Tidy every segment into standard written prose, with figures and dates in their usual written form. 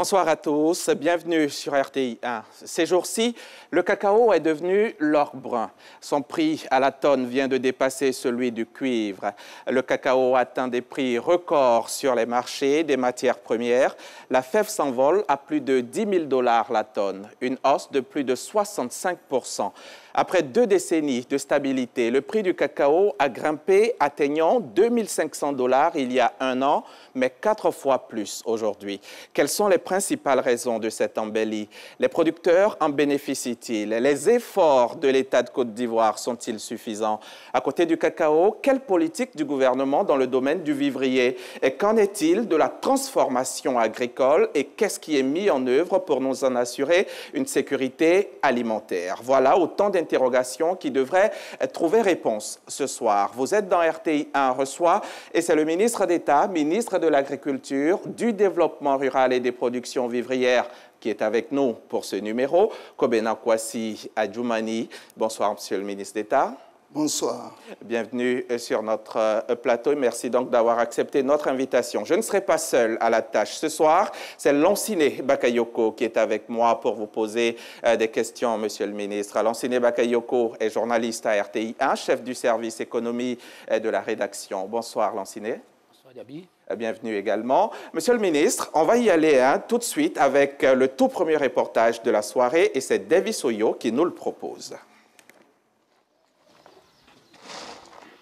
Bonsoir à tous, bienvenue sur RTI 1. Ces jours-ci, le cacao est devenu l'or brun. Son prix à la tonne vient de dépasser celui du cuivre. Le cacao atteint des prix records sur les marchés des matières premières. La fève s'envole à plus de 10 000 $ la tonne, une hausse de plus de 65%. Après 2 décennies de stabilité, le prix du cacao a grimpé, atteignant 2 500 $ il y a un an, mais 4 fois plus aujourd'hui. Quelles sont les principales raisons de cette embellie? Les producteurs en bénéficient-ils? Les efforts de l'État de Côte d'Ivoire sont-ils suffisants? À côté du cacao, quelle politique du gouvernement dans le domaine du vivrier? Et qu'en est-il de la transformation agricole? Et qu'est-ce qui est mis en œuvre pour nous en assurer une sécurité alimentaire? Voilà autant d'interrogations qui devraient trouver réponse ce soir. Vous êtes dans RTI 1 reçoit et c'est le ministre d'État, ministre de l'Agriculture, du Développement rural et des productions vivrières qui est avec nous pour ce numéro, Kobena Kwasi Adjoumani. Bonsoir, Monsieur le ministre d'État. Bonsoir. Bienvenue sur notre plateau et merci donc d'avoir accepté notre invitation. Je ne serai pas seul à la tâche. Ce soir, c'est Lanciné Bakayoko qui est avec moi pour vous poser des questions, Monsieur le ministre. Lanciné Bakayoko est journaliste à RTI 1, chef du service économie de la rédaction. Bonsoir, Lanciné. Bonsoir, Diaby. Bienvenue également. Monsieur le ministre, on va y aller tout de suite avec le tout premier reportage de la soirée et c'est Davis Oyo qui nous le propose.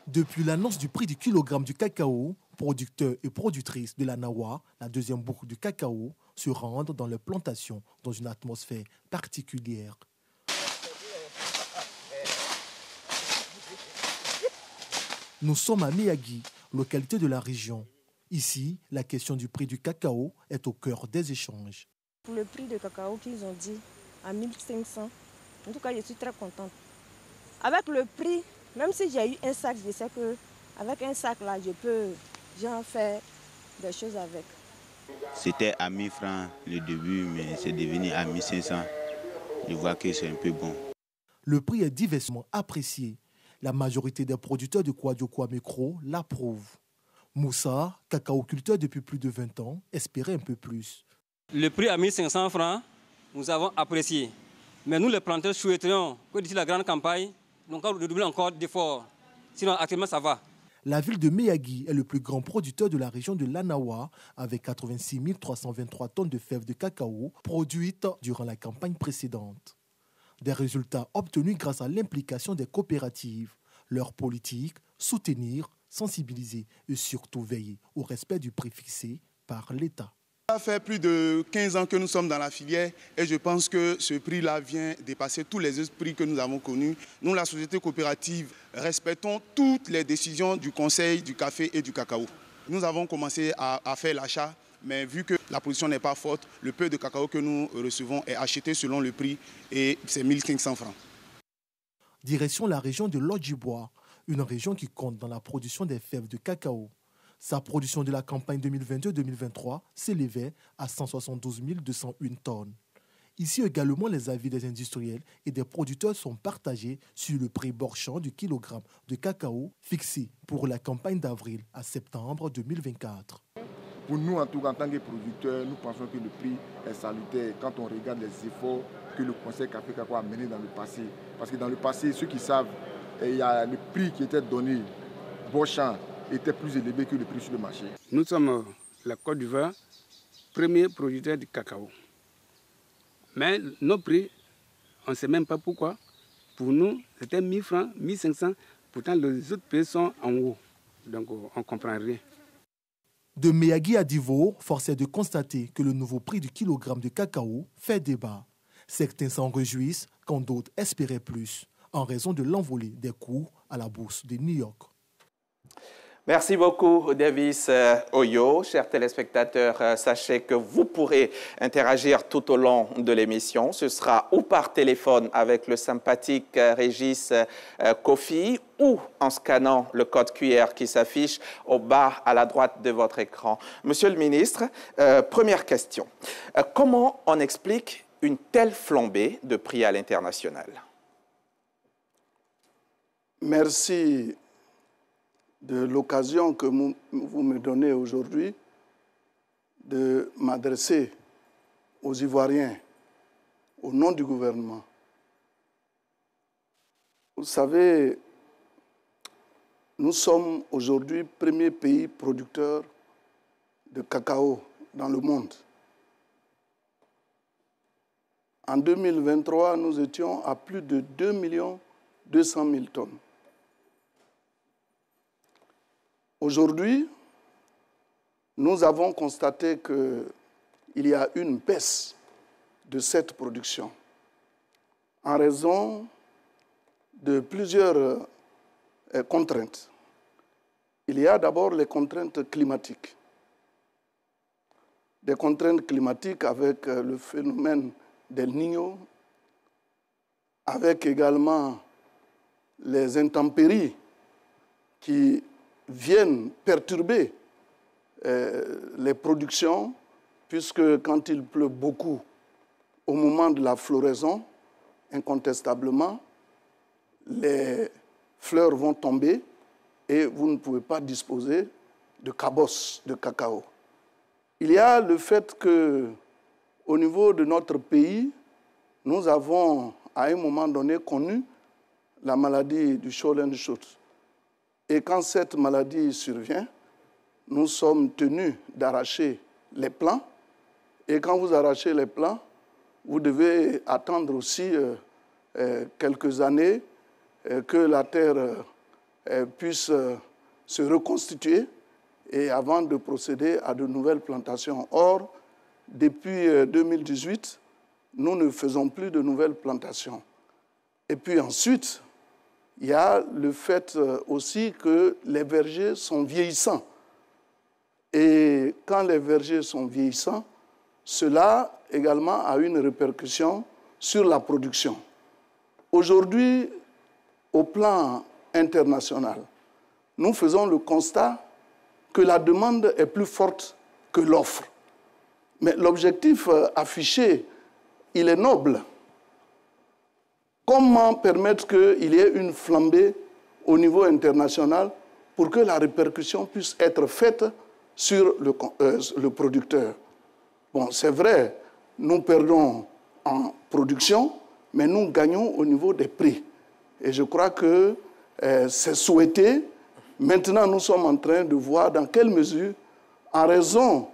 Depuis l'annonce du prix du kilogramme du cacao, producteurs et productrices de la Nawa, la deuxième boucle du cacao, se rendent dans leurs plantations dans une atmosphère particulière. Nous sommes à Miyagi, localité de la région. Ici, la question du prix du cacao est au cœur des échanges. Pour le prix de cacao qu'ils ont dit à 1500, en tout cas, je suis très contente. Avec le prix, même si j'ai eu un sac, je sais qu'avec un sac, là, je peux faire des choses avec. C'était à 1000 francs le début, mais c'est devenu à 1500. Je vois que c'est un peu bon. Le prix est diversement apprécié. La majorité des producteurs de Kwadio-Kwamekro l'approuvent. Moussa, cacaoculteur depuis plus de 20 ans, espérait un peu plus. Le prix à 1500 francs, nous avons apprécié. Mais nous, les planteurs, souhaiterions que d'ici la grande campagne, nous redoublions encore d'efforts. Sinon, actuellement, ça va. La ville de Miyagi est le plus grand producteur de la région de l'Anawa, avec 86 323 tonnes de fèves de cacao produites durant la campagne précédente. Des résultats obtenus grâce à l'implication des coopératives, leur politique, soutenir, sensibiliser et surtout veiller au respect du prix fixé par l'État. Ça fait plus de 15 ans que nous sommes dans la filière et je pense que ce prix-là vient dépasser tous les autres prix que nous avons connus. Nous, la société coopérative, respectons toutes les décisions du Conseil du café et du cacao. Nous avons commencé à faire l'achat, mais vu que la production n'est pas forte, le peu de cacao que nous recevons est acheté selon le prix et c'est 1500 francs. Direction la région de l'Odjibois, une région qui compte dans la production des fèves de cacao. Sa production de la campagne 2022-2023 s'élevait à 172 201 tonnes. Ici également, les avis des industriels et des producteurs sont partagés sur le prix borchant du kilogramme de cacao fixé pour la campagne d'avril à septembre 2024. Pour nous, en tout cas, en tant que producteurs, nous pensons que le prix est salutaire quand on regarde les efforts que le Conseil Café Cacao a menés dans le passé. Parce que dans le passé, ceux qui savent, il y a le prix qui était donné, borchant, était plus élevé que le prix sur le marché. Nous sommes la Côte d'Ivoire, premier producteur de cacao. Mais nos prix, on ne sait même pas pourquoi. Pour nous, c'était 1000 francs, 1500. Pourtant, les autres pays sont en haut. Donc, on ne comprend rien. De Miyagi à Divo, force est de constater que le nouveau prix du kilogramme de cacao fait débat. Certains s'en réjouissent quand d'autres espéraient plus, en raison de l'envolée des cours à la bourse de New York. Merci beaucoup, Davis Oyo. Chers téléspectateurs, sachez que vous pourrez interagir tout au long de l'émission. Ce sera ou par téléphone avec le sympathique Régis Kofi ou en scannant le code QR qui s'affiche au bas à la droite de votre écran. Monsieur le ministre, première question. Comment on explique une telle flambée de prix à l'international? Merci de l'occasion que vous me donnez aujourd'hui de m'adresser aux Ivoiriens, au nom du gouvernement. Vous savez, nous sommes aujourd'hui premier pays producteur de cacao dans le monde. En 2023, nous étions à plus de 2 200 000 tonnes. Aujourd'hui, nous avons constaté qu'il y a une baisse de cette production en raison de plusieurs contraintes. Il y a d'abord les contraintes climatiques. Des contraintes climatiques avec le phénomène d'El Niño, avec également les intempéries qui viennent perturber les productions, puisque quand il pleut beaucoup au moment de la floraison, incontestablement, les fleurs vont tomber et vous ne pouvez pas disposer de cabosses de cacao. Il y a le fait qu'au niveau de notre pays, nous avons à un moment donné connu la maladie du Scholen-Schutz. Et quand cette maladie survient, nous sommes tenus d'arracher les plants. Et quand vous arrachez les plants, vous devez attendre aussi quelques années que la terre puisse se reconstituer et avant de procéder à de nouvelles plantations. Or, depuis 2018, nous ne faisons plus de nouvelles plantations. Et puis ensuite, il y a le fait aussi que les vergers sont vieillissants. Et quand les vergers sont vieillissants, cela également a une répercussion sur la production. Aujourd'hui, au plan international, nous faisons le constat que la demande est plus forte que l'offre. Mais l'objectif affiché, il est noble. Comment permettre qu'il y ait une flambée au niveau international pour que la répercussion puisse être faite sur le producteur? Bon, c'est vrai, nous perdons en production, mais nous gagnons au niveau des prix. Et je crois que c'est souhaité. Maintenant, nous sommes en train de voir dans quelle mesure, en raison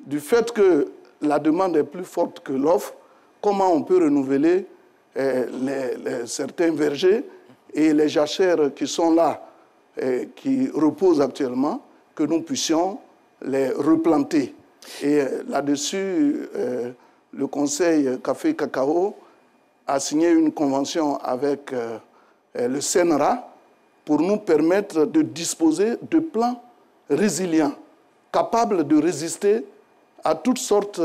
du fait que la demande est plus forte que l'offre, comment on peut renouveler certains vergers et les jachères qui sont là, qui reposent actuellement, que nous puissions les replanter. Et là-dessus, le Conseil Café Cacao a signé une convention avec le CNRA pour nous permettre de disposer de plants résilients, capables de résister à toutes sortes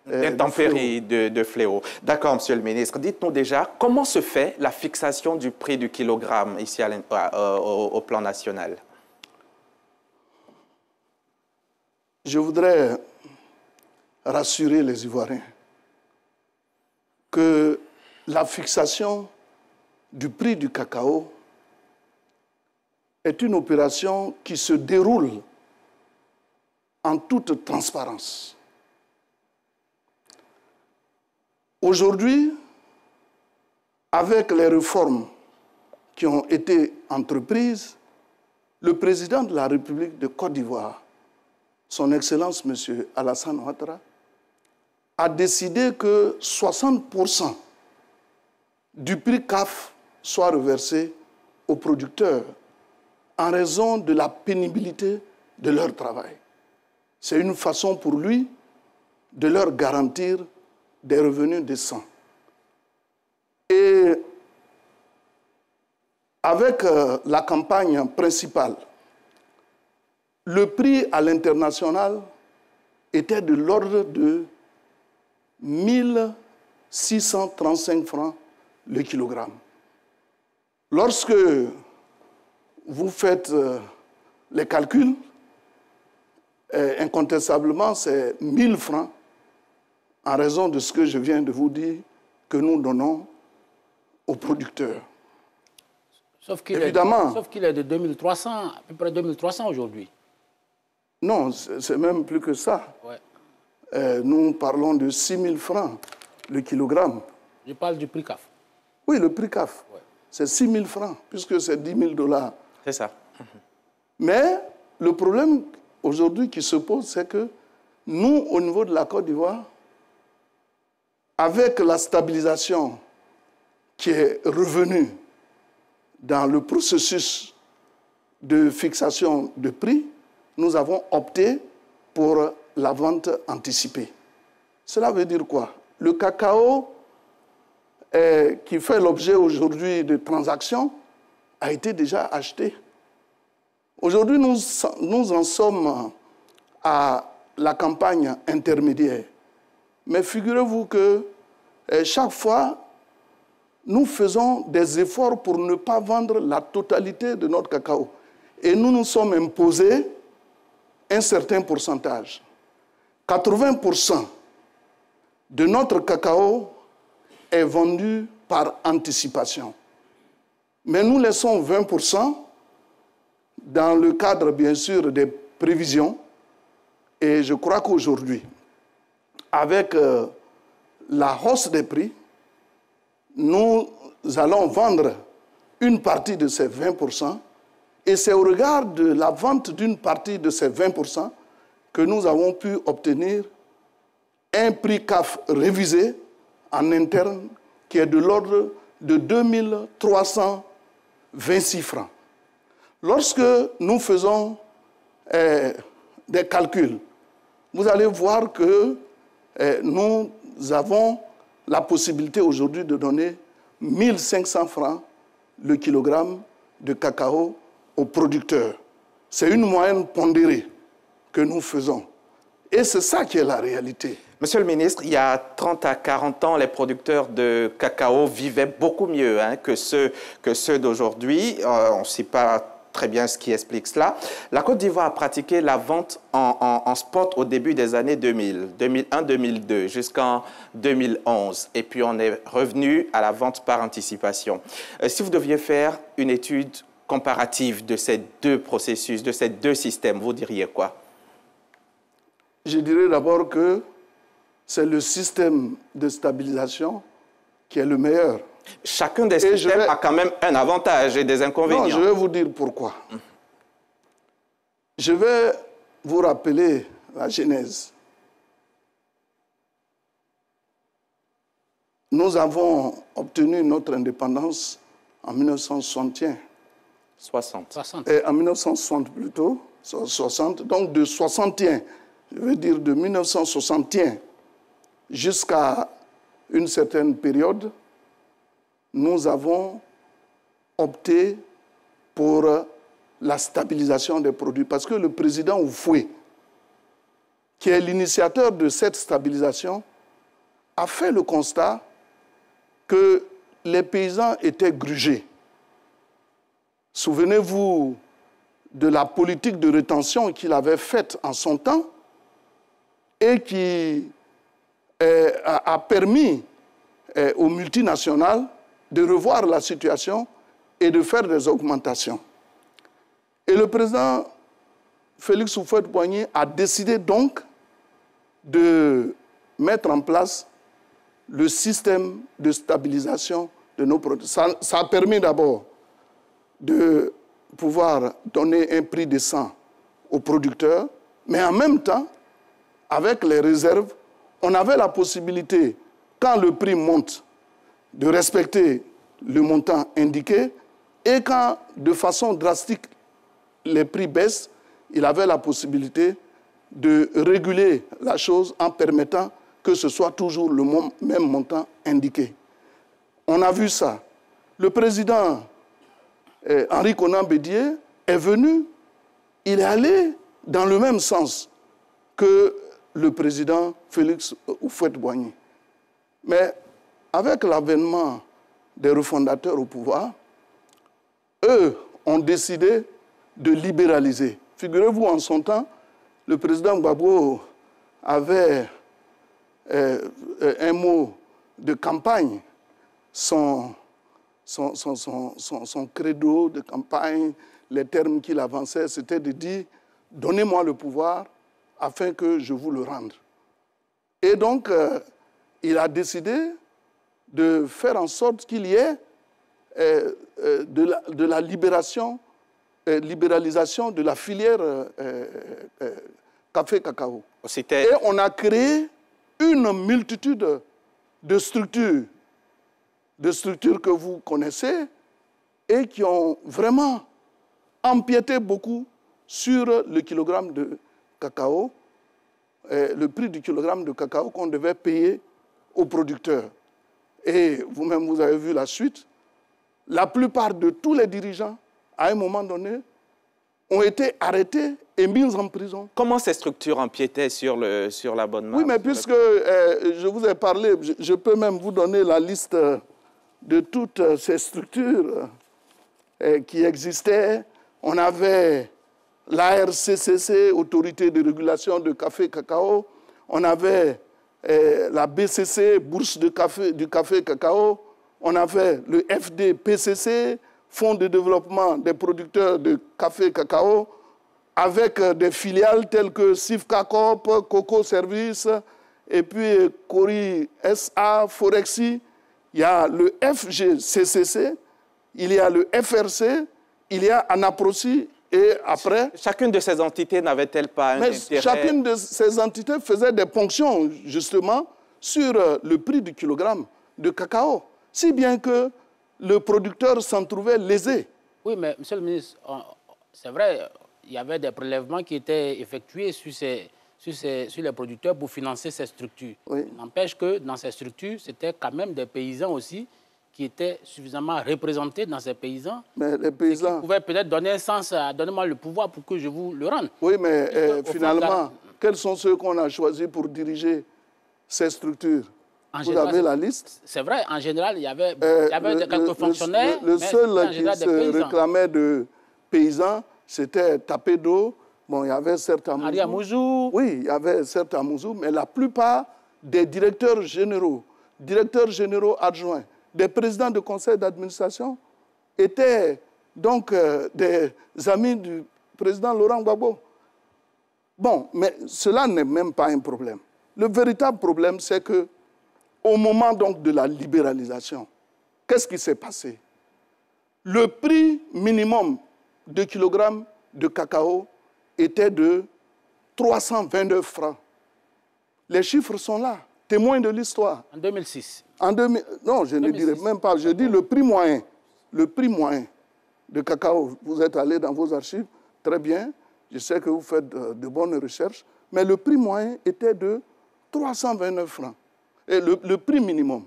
d'intempéries, de fléaux. D'accord, Monsieur le Ministre. Dites-nous déjà, comment se fait la fixation du prix du kilogramme ici au plan national? Je voudrais rassurer les Ivoiriens que la fixation du prix du cacao est une opération qui se déroule en toute transparence. Aujourd'hui, avec les réformes qui ont été entreprises, le président de la République de Côte d'Ivoire, son Excellence M. Alassane Ouattara, a décidé que 60% du prix CAF soit reversé aux producteurs en raison de la pénibilité de leur travail. C'est une façon pour lui de leur garantir des revenus décents. Et avec la campagne principale, le prix à l'international était de l'ordre de 1635 francs le kilogramme. Lorsque vous faites les calculs, incontestablement, c'est 1000 francs en raison de ce que je viens de vous dire que nous donnons aux producteurs. Sauf qu'il est de 2300, à peu près 2300 aujourd'hui. Non, c'est même plus que ça. Ouais. nous parlons de 6 000 francs le kilogramme. Je parle du prix CAF. Oui, le prix CAF. Ouais. C'est 6 000 francs, puisque c'est 10 000 $. C'est ça. Mais le problème aujourd'hui qui se pose, c'est que nous, au niveau de la Côte d'Ivoire, avec la stabilisation qui est revenue dans le processus de fixation de prix, nous avons opté pour la vente anticipée. Cela veut dire quoi? Le cacao qui fait l'objet aujourd'hui de transactions a été déjà acheté. Aujourd'hui, nous en sommes à la campagne intermédiaire. Mais figurez-vous que chaque fois, nous faisons des efforts pour ne pas vendre la totalité de notre cacao. Et nous nous sommes imposés un certain pourcentage. 80% de notre cacao est vendu par anticipation. Mais nous laissons 20% dans le cadre, bien sûr, des prévisions. Et je crois qu'aujourd'hui, avec la hausse des prix, nous allons vendre une partie de ces 20%. Et c'est au regard de la vente d'une partie de ces 20% que nous avons pu obtenir un prix CAF révisé en interne qui est de l'ordre de 2 326 francs. Lorsque nous faisons des calculs, vous allez voir que nous avons la possibilité aujourd'hui de donner 1 500 francs le kilogramme de cacao aux producteurs. C'est une moyenne pondérée que nous faisons. Et c'est ça qui est la réalité. Monsieur le ministre, il y a 30 à 40 ans, les producteurs de cacao vivaient beaucoup mieux que ceux d'aujourd'hui. On ne sait pas très bien ce qui explique cela. La Côte d'Ivoire a pratiqué la vente en spot au début des années 2000, 2001-2002, jusqu'en 2011. Et puis, on est revenu à la vente par anticipation. Si vous deviez faire une étude comparative de ces deux processus, de ces deux systèmes, vous diriez quoi? Je dirais d'abord que c'est le système de stabilisation qui est le meilleur. Chacun des systèmes a quand même un avantage et des inconvénients. Non, je vais vous dire pourquoi. Je vais vous rappeler la genèse. Nous avons obtenu notre indépendance en 1961. 60. En 1960 plutôt, 60. Donc de 61, je veux dire de 1961 jusqu'à une certaine période, nous avons opté pour la stabilisation des produits. Parce que le président Oufoué, qui est l'initiateur de cette stabilisation, a fait le constat que les paysans étaient grugés. Souvenez-vous de la politique de rétention qu'il avait faite en son temps et qui a permis aux multinationales de revoir la situation et de faire des augmentations. Et le président Félix Houphouët-Boigny a décidé donc de mettre en place le système de stabilisation de nos produits. Ça a permis d'abord de pouvoir donner un prix décent aux producteurs, mais en même temps, avec les réserves, on avait la possibilité, quand le prix monte, de respecter le montant indiqué, et quand, de façon drastique, les prix baissent, il avait la possibilité de réguler la chose en permettant que ce soit toujours le même montant indiqué. On a vu ça. Le président Henri Konan Bédié est venu, il est allé dans le même sens que le président Félix Houphouët-Boigny. Mais avec l'avènement des refondateurs au pouvoir, eux ont décidé de libéraliser. Figurez-vous, en son temps, le président Gbagbo avait un mot de campagne, son credo de campagne, les termes qu'il avançait, c'était de dire « Donnez-moi le pouvoir afin que je vous le rende ». Et donc, il a décidé de faire en sorte qu'il y ait de la libéralisation de la filière café-cacao. Et on a créé une multitude de structures que vous connaissez et qui ont vraiment empiété beaucoup sur le kilogramme de cacao, le prix du kilogramme de cacao qu'on devait payer aux producteurs. Et vous-même, vous avez vu la suite. La plupart de tous les dirigeants, à un moment donné, ont été arrêtés et mis en prison. Comment ces structures empiétaient sur la bonne marge? Oui, mais puisque je vous ai parlé, je peux même vous donner la liste de toutes ces structures qui existaient. On avait l'ARCCC, Autorité de régulation de café et cacao. On avait la BCC, Bourse du café et cacao. On avait le FDPCC, Fonds de développement des producteurs de café et cacao, avec des filiales telles que Sifka Corp, Coco Service, et puis Cori SA, Forexi. Il y a le FGCCC, il y a le FRC, il y a Anaprosi, et après... Chacune de ces entités n'avait-elle pas un intérêt? Chacune de ces entités faisait des ponctions, justement, sur le prix du kilogramme de cacao. Si bien que le producteur s'en trouvait lésé. Oui, mais Monsieur le ministre, c'est vrai, il y avait des prélèvements qui étaient effectués sur les producteurs pour financer ces structures. Oui. N'empêche que dans ces structures, c'était quand même des paysans aussi qui étaient suffisamment représentés dans ces paysans. Mais les paysans... Qui pouvaient peut-être donner un sens à donnez-moi le pouvoir pour que je vous le rende. Oui, mais finalement, quels sont ceux qu'on a choisis pour diriger ces structures? Vous avez la liste? C'est vrai, en général, il y avait quelques fonctionnaires. Le seul qui se réclamait de paysans, c'était Tapédo. Bon, il y avait certes Amouzou. Oui, il y avait certes Amouzou, mais la plupart des directeurs généraux adjoints, des présidents de conseil d'administration étaient donc des amis du président Laurent Gbagbo. Bon, mais cela n'est même pas un problème. Le véritable problème, c'est que au moment donc de la libéralisation, qu'est-ce qui s'est passé? Le prix minimum de kilogramme de cacao était de 329 francs. Les chiffres sont là, témoins de l'histoire. En 2006. Non, je 2006. Ne dirais même pas. Je dis le prix moyen. Le prix moyen de cacao. Vous êtes allé dans vos archives, très bien. Je sais que vous faites de bonnes recherches. Mais le prix moyen était de 329 francs. Et le prix minimum.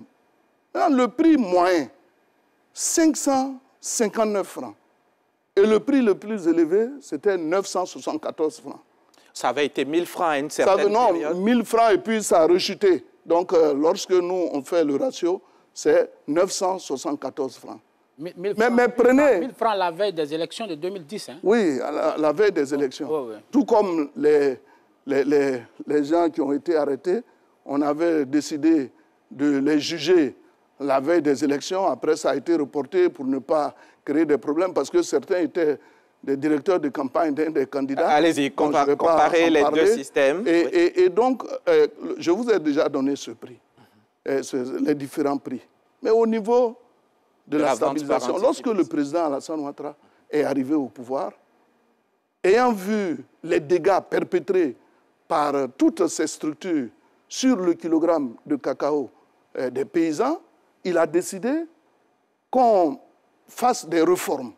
Le prix moyen, 559 francs. Et le prix le plus élevé, c'était 974 francs. Ça avait été 1000 francs à une certaine période. Non, 1000 francs et puis ça a rechuté. Donc, lorsque nous, on fait le ratio, c'est 974 francs. Mais prenez... 1000 francs la veille des élections de 2010. Hein? Oui, la veille des élections. Oui. Tout comme les gens qui ont été arrêtés, on avait décidé de les juger la veille des élections. Après, ça a été reporté pour ne pas créer des problèmes parce que certains étaient des directeurs de campagne d'un des candidats. Allez-y, comparez les deux systèmes. Et donc, je vous ai déjà donné ce prix, les différents prix. Mais au niveau de la stabilisation, lorsque le président Alassane Ouattara est arrivé au pouvoir, ayant vu les dégâts perpétrés par toutes ces structures sur le kilogramme de cacao des paysans, il a décidé qu'on fasse des réformes.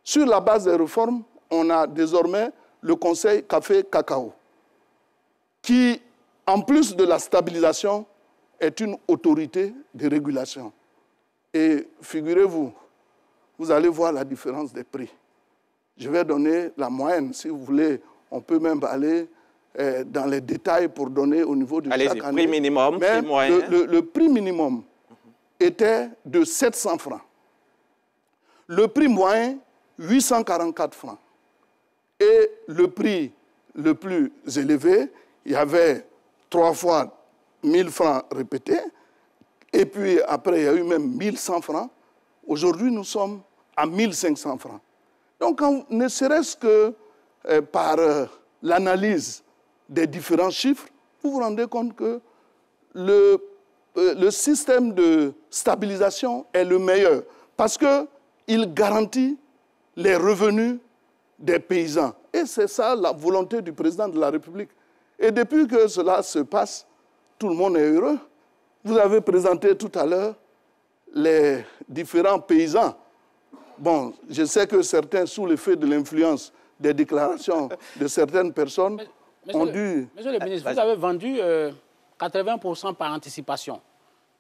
Sur la base des réformes, on a désormais le Conseil café-cacao, qui, en plus de la stabilisation, est une autorité de régulation. Et figurez-vous, vous allez voir la différence des prix. Je vais donner la moyenne, si vous voulez, on peut même aller dans les détails pour donner au niveau de chaque année. Prix minimum, mais prix moyen. Le prix minimum était de 700 francs. Le prix moyen, 844 francs. Et le prix le plus élevé, il y avait 3 fois 1000 francs répétés. Et puis après, il y a eu même 1100 francs. Aujourd'hui, nous sommes à 1500 francs. Donc, ne serait-ce que par l'analyse des différents chiffres, vous vous rendez compte que le système de stabilisation est le meilleur parce qu'il garantit les revenus des paysans. Et c'est ça la volonté du président de la République. Et depuis que cela se passe, tout le monde est heureux. Vous avez présenté tout à l'heure les différents paysans. Bon, je sais que certains, sous l'effet de l'influence des déclarations de certaines personnes, ont dû... Monsieur le ministre, vous avez vendu 80% par anticipation.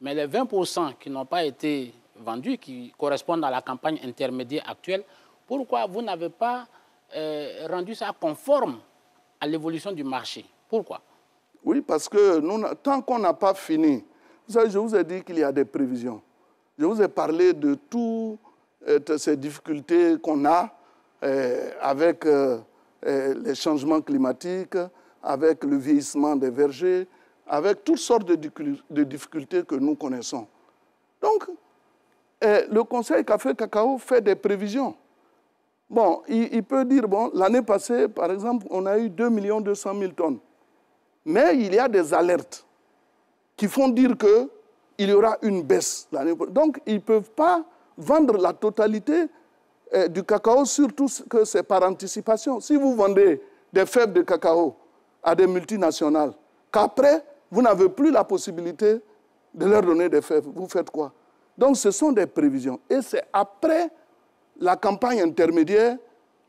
Mais les 20% qui n'ont pas été vendus, qui correspondent à la campagne intermédiaire actuelle, pourquoi vous n'avez pas rendu ça conforme à l'évolution du marché? Pourquoi? Oui, parce que tant qu'on n'a pas fini, vous savez, je vous ai dit qu'il y a des prévisions. Je vous ai parlé de toutes ces difficultés qu'on a avec les changements climatiques, avec le vieillissement des vergers, avec toutes sortes de difficultés que nous connaissons. Donc, le Conseil Café Cacao fait des prévisions. Bon, il peut dire, bon, l'année passée, par exemple, on a eu 2 200 000 tonnes. Mais il y a des alertes qui font dire qu'il y aura une baisse l'année prochaine. Donc, ils ne peuvent pas vendre la totalité du cacao, surtout que c'est par anticipation. Si vous vendez des fèves de cacao à des multinationales, qu'après, vous n'avez plus la possibilité de leur donner des fèves, vous faites quoi? Donc, ce sont des prévisions. Et c'est après la campagne intermédiaire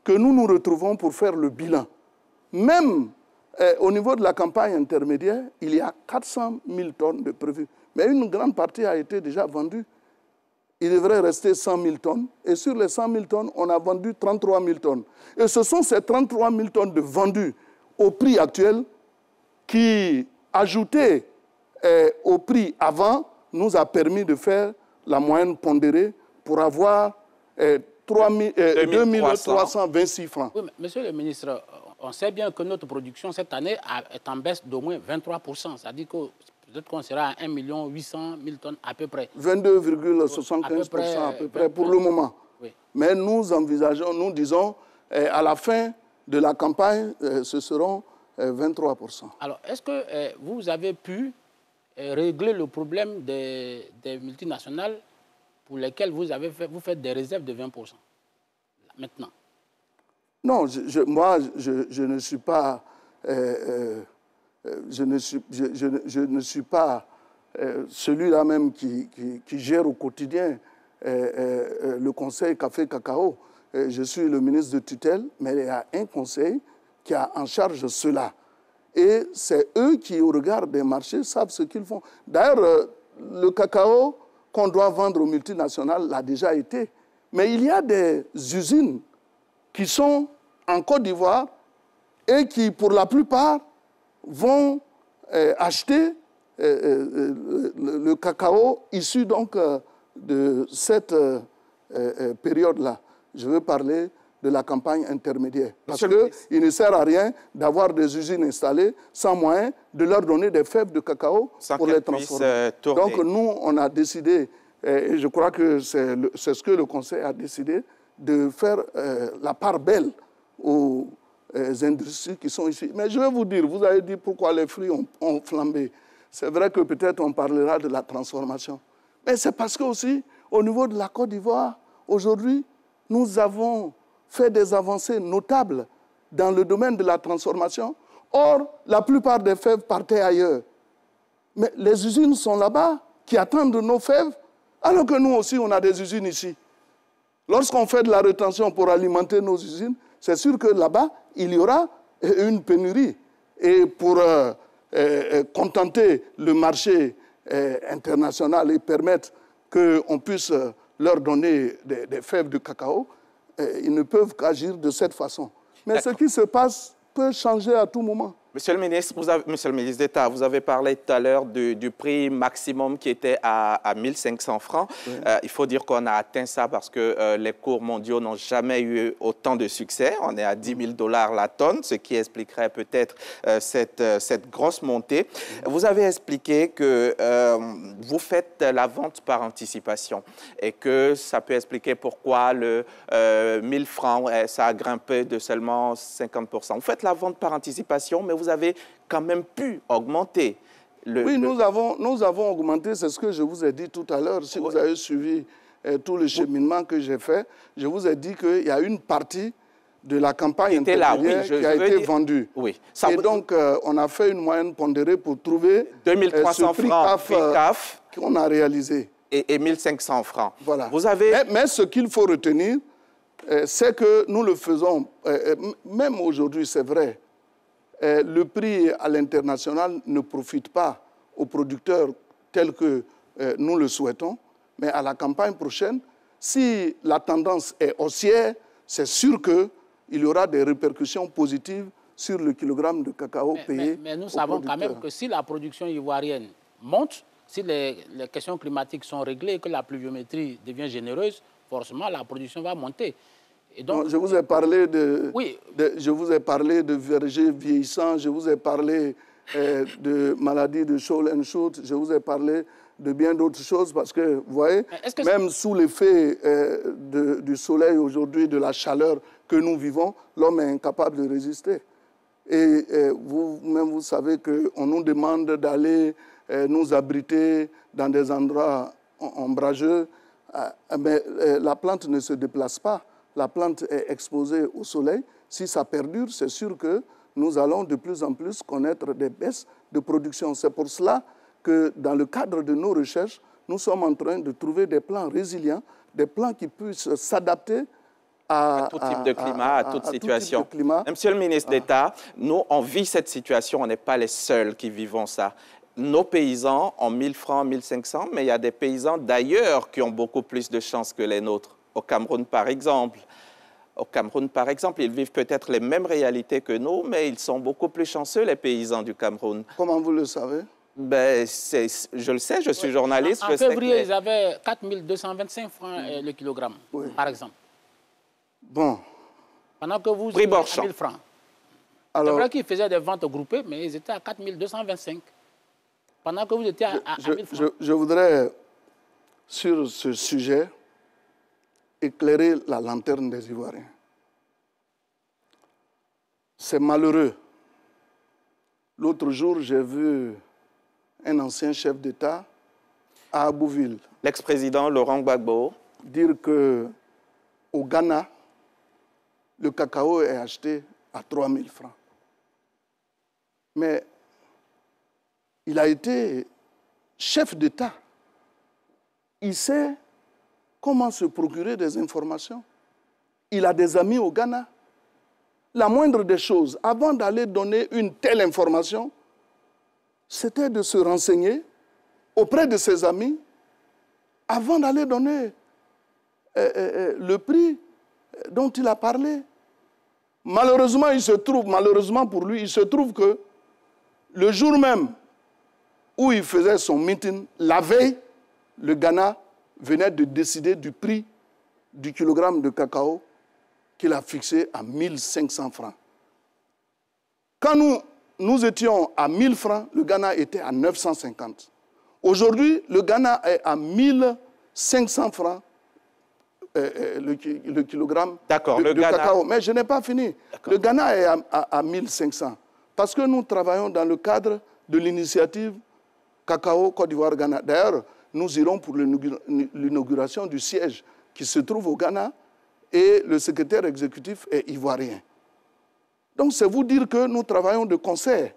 que nous nous retrouvons pour faire le bilan. Même au niveau de la campagne intermédiaire, il y a 400 000 tonnes de prévues. Mais une grande partie a été déjà vendue. Il devrait rester 100 000 tonnes. Et sur les 100 000 tonnes, on a vendu 33 000 tonnes. Et ce sont ces 33 000 tonnes de vendus au prix actuel qui, ajoutés au prix avant, nous a permis de faire la moyenne pondérée pour avoir 2326 francs. Oui, monsieur le ministre, on sait bien que notre production cette année est en baisse d'au moins 23%. C'est-à-dire que peut-être qu'on sera à 1 800 000 tonnes à peu près. 22,75% à peu près pour le moment. Oui. Mais nous envisageons, nous disons, à la fin de la campagne, ce seront 23%. Alors, est-ce que vous avez pu régler le problème des multinationales pour lesquelles vous faites des réserves de 20% maintenant? Non, moi, je ne suis pas... je ne suis pas celui-là même qui gère au quotidien le Conseil Café Cacao. Je suis le ministre de tutelle, mais il y a un conseil qui a en charge cela. Et c'est eux qui, au regard des marchés, savent ce qu'ils font. D'ailleurs, le cacao qu'on doit vendre aux multinationales l'a déjà été. Mais il y a des usines qui sont en Côte d'Ivoire et qui, pour la plupart, vont acheter le cacao issu donc de cette période-là. Je veux parler de la campagne intermédiaire. Parce qu'il ne sert à rien d'avoir des usines installées sans moyen de leur donner des fèves de cacao pour les transformer. Donc nous, on a décidé, et je crois que c'est ce que le Conseil a décidé, de faire la part belle aux industries qui sont ici. Mais je vais vous dire, vous avez dit pourquoi les fruits ont flambé. C'est vrai que peut-être on parlera de la transformation. Mais c'est parce que aussi, au niveau de la Côte d'Ivoire, aujourd'hui, nous avons fait des avancées notables dans le domaine de la transformation. Or, la plupart des fèves partaient ailleurs. Mais les usines sont là-bas, qui attendent nos fèves, alors que nous aussi, on a des usines ici. Lorsqu'on fait de la rétention pour alimenter nos usines, c'est sûr que là-bas, il y aura une pénurie. Et pour contenter le marché international et permettre qu'on puisse leur donner des fèves de cacao, ils ne peuvent qu'agir de cette façon. Mais ce qui se passe peut changer à tout moment. Monsieur le ministre, Monsieur le ministre d'État, vous avez parlé tout à l'heure du prix maximum qui était à 1 500 francs. Oui. Il faut dire qu'on a atteint ça parce que les cours mondiaux n'ont jamais eu autant de succès. On est à 10 000 $ la tonne, ce qui expliquerait peut-être cette grosse montée. Vous avez expliqué que vous faites la vente par anticipation et que ça peut expliquer pourquoi le 1 000 francs, ça a grimpé de seulement 50%. Vous faites la vente par anticipation, mais vous avez quand même pu augmenter Oui, nous avons augmenté, c'est ce que je vous ai dit tout à l'heure. Si vous avez suivi tout le cheminement que j'ai fait, je vous ai dit qu'il y a une partie de la campagne intermédiaire qui a été vendue. Oui. Et donc, on a fait une moyenne pondérée pour trouver 2300 francs CAF qu'on a réalisé. Et 1500 francs. Voilà. Vous avez... mais ce qu'il faut retenir, c'est que nous le faisons, même aujourd'hui, c'est vrai, le prix à l'international ne profite pas aux producteurs tels que nous le souhaitons, mais à la campagne prochaine, si la tendance est haussière, c'est sûr qu'il y aura des répercussions positives sur le kilogramme de cacao payé. Mais nous savons quand même que si la production ivoirienne monte, si les questions climatiques sont réglées et que la pluviométrie devient généreuse, forcément la production va monter. Et donc, non, je vous ai parlé je vous ai parlé de vergers vieillissants, je vous ai parlé de maladies de Shoal and Shoot, je vous ai parlé de bien d'autres choses parce que, vous voyez, même sous l'effet du soleil aujourd'hui, de la chaleur que nous vivons, l'homme est incapable de résister. Et vous-même, vous savez qu'on nous demande d'aller nous abriter dans des endroits ombrageux, mais la plante ne se déplace pas. La plante est exposée au soleil. Si ça perdure, c'est sûr que nous allons de plus en plus connaître des baisses de production. C'est pour cela que dans le cadre de nos recherches, nous sommes en train de trouver des plans résilients, des plans qui puissent s'adapter à tout type de climat, à toute situation. Monsieur le ministre d'État, nous, on vit cette situation, on n'est pas les seuls qui vivons ça. Nos paysans ont 1000 francs, 1500, mais il y a des paysans d'ailleurs qui ont beaucoup plus de chances que les nôtres. Au Cameroun, par exemple. Au Cameroun, par exemple, ils vivent peut-être les mêmes réalités que nous, mais ils sont beaucoup plus chanceux, les paysans du Cameroun. Comment vous le savez? Ben, je le sais, je suis journaliste. En février, ils avaient 4225 francs le kilogramme, par exemple. Bon. Pendant que vous étiez à 1000 francs. C'est vrai qu'ils faisaient des ventes groupées, mais ils étaient à 4225. Pendant que vous étiez à 1000 francs. Je voudrais, sur ce sujet, éclairer la lanterne des Ivoiriens. C'est malheureux. L'autre jour, j'ai vu un ancien chef d'État à Abouville. L'ex-président Laurent Gbagbo. Dire qu'au Ghana, le cacao est acheté à 3 000 francs. Mais il a été chef d'État. Il sait comment se procurer des informations. Il a des amis au Ghana. La moindre des choses, avant d'aller donner une telle information, c'était de se renseigner auprès de ses amis avant d'aller donner le prix dont il a parlé. Malheureusement, malheureusement pour lui, il se trouve que le jour même où il faisait son meeting, la veille, le Ghana venait de décider du prix du kilogramme de cacao qu'il a fixé à 1500 francs. Quand nous étions à 1000 francs, le Ghana était à 950. Aujourd'hui, le Ghana est à 1500 francs le kilogramme de cacao. Mais je n'ai pas fini. Le Ghana est à 1500 parce que nous travaillons dans le cadre de l'initiative Cacao Côte d'Ivoire-Ghana. D'ailleurs, nous irons pour l'inauguration du siège qui se trouve au Ghana et le secrétaire exécutif est ivoirien. Donc, c'est vous dire que nous travaillons de concert.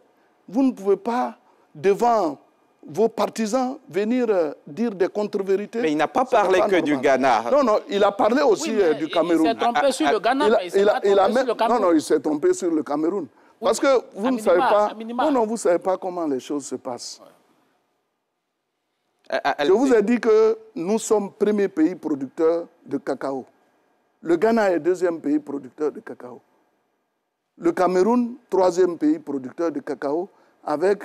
Vous ne pouvez pas, devant vos partisans, venir dire des contre-vérités. Mais il n'a pas parlé que du Ghana. Non, non, il a parlé aussi du Cameroun. Il s'est trompé sur le Ghana, mais il s'est pas trompé sur le Cameroun. Non, non, il s'est trompé sur le Cameroun. Parce que vous ne savez pas... Non, non, vous ne savez pas comment les choses se passent. Je vous ai dit que nous sommes premier pays producteur de cacao. Le Ghana est deuxième pays producteur de cacao. Le Cameroun, troisième pays producteur de cacao, avec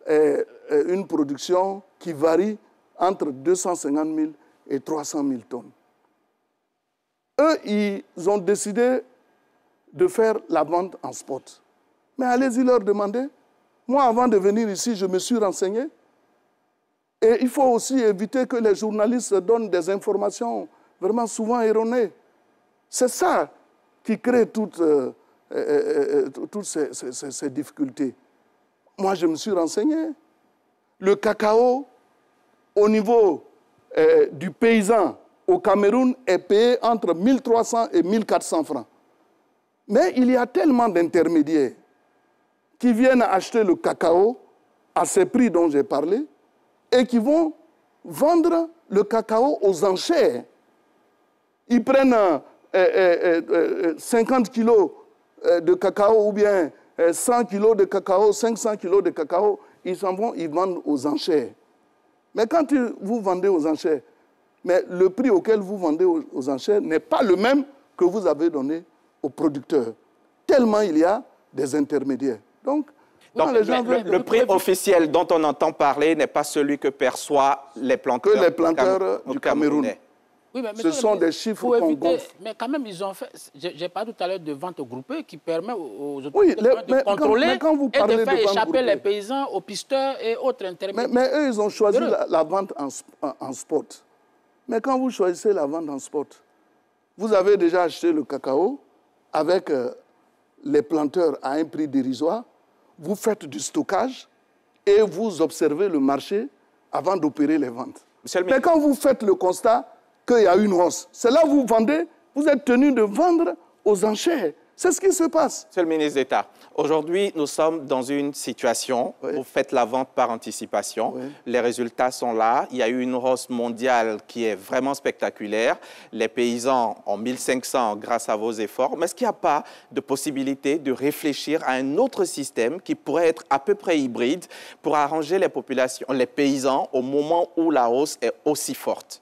une production qui varie entre 250 000 et 300 000 tonnes. Eux, ils ont décidé de faire la vente en spot. Mais allez-y leur demander. Moi, avant de venir ici, je me suis renseigné. Et il faut aussi éviter que les journalistes donnent des informations vraiment souvent erronées. C'est ça qui crée toutes ces difficultés. Moi, je me suis renseigné. le cacao, au niveau du paysan au Cameroun, est payé entre 1300 et 1400 francs. Mais il y a tellement d'intermédiaires qui viennent acheter le cacao à ces prix dont j'ai parlé et qui vont vendre le cacao aux enchères. Ils prennent 50 kilos de cacao ou bien 100 kilos de cacao, 500 kilos de cacao, ils s'en vont, ils vendent aux enchères. Mais quand vous vendez aux enchères, mais le prix auquel vous vendez aux enchères n'est pas le même que vous avez donné aux producteurs. Tellement il y a des intermédiaires. Donc les gens le prix officiel dont on entend parler n'est pas celui que perçoivent les planteurs, du Cameroun. Oui, mais ce sont des chiffres qu'on gonfle. Mais quand même, ils ont fait... J'ai parlé tout à l'heure de vente groupée qui permet aux autorités de contrôler et de faire échapper les paysans aux pisteurs et autres intermédiaires. Mais eux, ils ont choisi la vente en spot. Mais quand vous choisissez la vente en spot, vous avez déjà acheté le cacao avec les planteurs à un prix dérisoire, vous faites du stockage et vous observez le marché avant d'opérer les ventes. Mais quand vous faites le constat qu'il y a une hausse, c'est là où vous vendez, vous êtes tenu de vendre aux enchères. C'est ce qui se passe. Monsieur le ministre d'État, aujourd'hui, nous sommes dans une situation où vous faites la vente par anticipation. Oui. Les résultats sont là. Il y a eu une hausse mondiale qui est vraiment spectaculaire. Les paysans ont 1500 grâce à vos efforts. Mais est-ce qu'il n'y a pas de possibilité de réfléchir à un autre système qui pourrait être à peu près hybride pour arranger les populations, les paysans au moment où la hausse est aussi forte?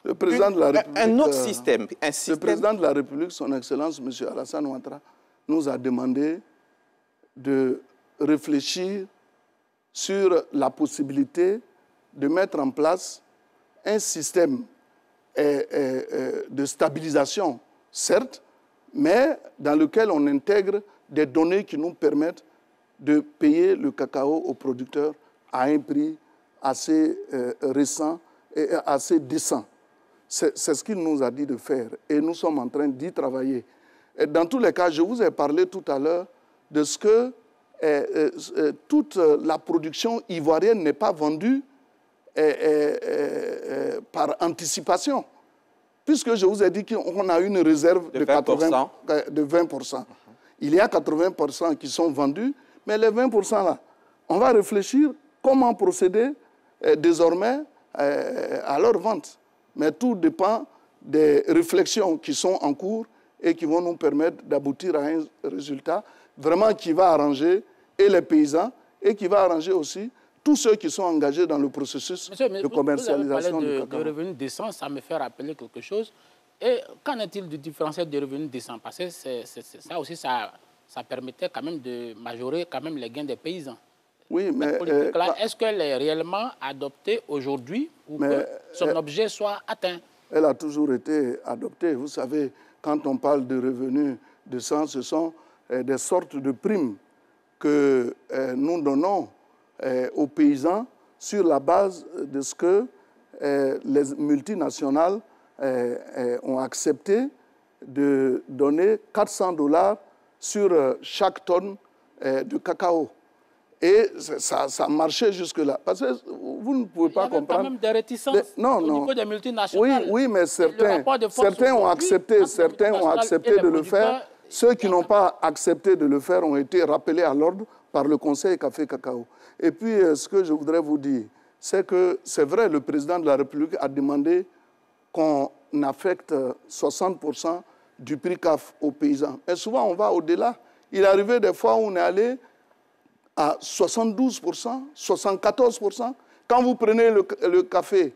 Le président de la République, un autre système. Le président de la République, son Excellence, M. Alassane Ouattara, nous a demandé de réfléchir sur la possibilité de mettre en place un système de stabilisation, certes, mais dans lequel on intègre des données qui nous permettent de payer le cacao aux producteurs à un prix assez récent et assez décent. C'est ce qu'il nous a dit de faire et nous sommes en train d'y travailler. Et dans tous les cas, je vous ai parlé tout à l'heure de ce que toute la production ivoirienne n'est pas vendue par anticipation. Puisque je vous ai dit qu'on a une réserve de 20%. Il y a 80% qui sont vendus, mais les 20% là, on va réfléchir comment procéder désormais à leur vente. Mais tout dépend des réflexions qui sont en cours et qui vont nous permettre d'aboutir à un résultat vraiment qui va arranger et les paysans et qui va arranger aussi tous ceux qui sont engagés dans le processus de commercialisation du cacao. De revenus décents, ça me fait rappeler quelque chose. Et qu'en est-il du différentiel de revenus décents? Parce que ça aussi, ça permettait quand même de majorer quand même les gains des paysans. Oui, mais cette politique-là, est-ce qu'elle est réellement adoptée aujourd'hui ou que son objet soit atteint? Elle a toujours été adoptée. Vous savez, quand on parle de revenus décents, ce sont des sortes de primes que nous donnons aux paysans sur la base de ce que les multinationales ont accepté de donner $400 sur chaque tonne de cacao. Et ça marchait jusque-là. Parce que vous ne pouvez pas comprendre. Il y avait quand même des réticences au niveau des multinationales. Oui, mais certains ont accepté de le faire. Ceux qui n'ont pas accepté de le faire ont été rappelés à l'ordre par le Conseil Café Cacao. Et puis, ce que je voudrais vous dire, c'est que c'est vrai, le président de la République a demandé qu'on affecte 60% du prix CAF aux paysans. Et souvent, on va au-delà. Il est arrivé des fois où on est allé à 72%, 74%. Quand vous prenez le café,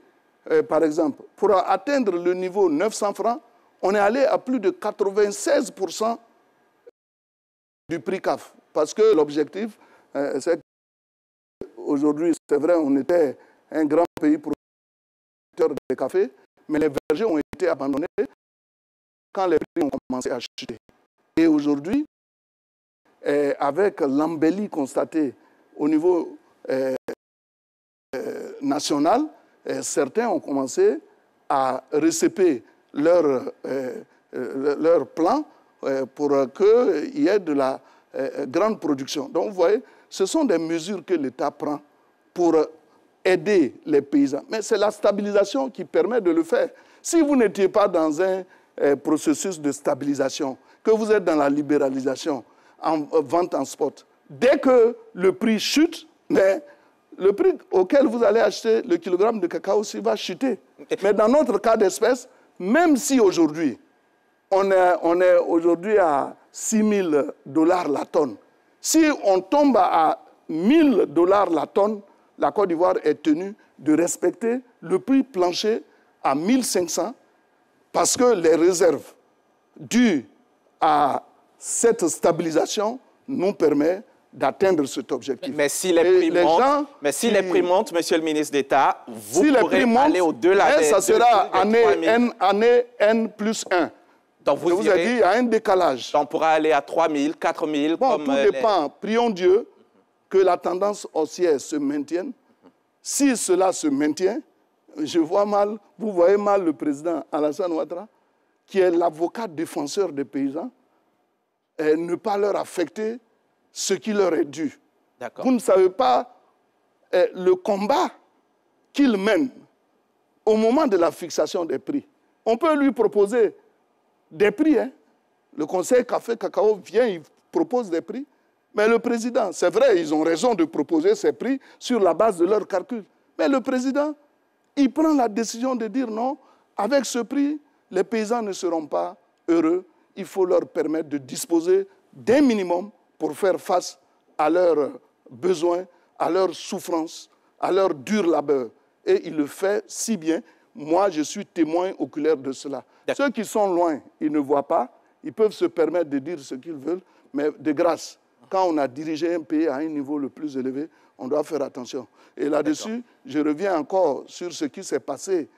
par exemple, pour atteindre le niveau 900 francs, on est allé à plus de 96% du prix CAF. Parce que l'objectif, c'est qu'aujourd'hui, c'est vrai, on était un grand pays producteur de café, mais les vergers ont été abandonnés quand les prix ont commencé à chuter. Et aujourd'hui, avec l'embellie constatée au niveau national, certains ont commencé à récéper leur plan pour qu'il y ait de la grande production. Donc vous voyez, ce sont des mesures que l'État prend pour aider les paysans. Mais c'est la stabilisation qui permet de le faire. Si vous n'étiez pas dans un processus de stabilisation, que vous êtes dans la libéralisation, en vente en spot, dès que le prix chute, mais le prix auquel vous allez acheter le kilogramme de cacao aussi va chuter. Mais dans notre cas d'espèce, même si aujourd'hui, on est aujourd'hui à $6 000 la tonne, si on tombe à $1 000 la tonne, la Côte d'Ivoire est tenue de respecter le prix plancher à 1500 parce que les réserves dues à cette stabilisation nous permettent d'atteindre cet objectif. Mais si les prix montent, Monsieur le ministre d'État, vous pourrez aller au-delà des... Ça sera année N+1. Donc je vous ai dit, il y a un décalage. On pourra aller à 3 000, 4 000. Bon, tout dépend. Prions Dieu que la tendance haussière se maintienne. Si cela se maintient, je vois mal, vous voyez mal le président Alassane Ouattara, qui est l'avocat défenseur des paysans, et ne pas leur affecter ce qui leur est dû. Vous ne savez pas le combat qu'il mène au moment de la fixation des prix. On peut lui proposer des prix. Le Conseil Café Cacao vient, il propose des prix. Mais le président, c'est vrai, ils ont raison de proposer ces prix sur la base de leurs calculs. Mais le président, il prend la décision de dire non, avec ce prix, les paysans ne seront pas heureux. Il faut leur permettre de disposer d'un minimum pour faire face à leurs besoins, à leurs souffrances, à leur dur labeur. Et il le fait si bien. Moi, je suis témoin oculaire de cela. Ceux qui sont loin, ils ne voient pas. Ils peuvent se permettre de dire ce qu'ils veulent. Mais de grâce, quand on a dirigé un pays à un niveau le plus élevé, on doit faire attention. Et là-dessus, je reviens encore sur ce qui s'est passé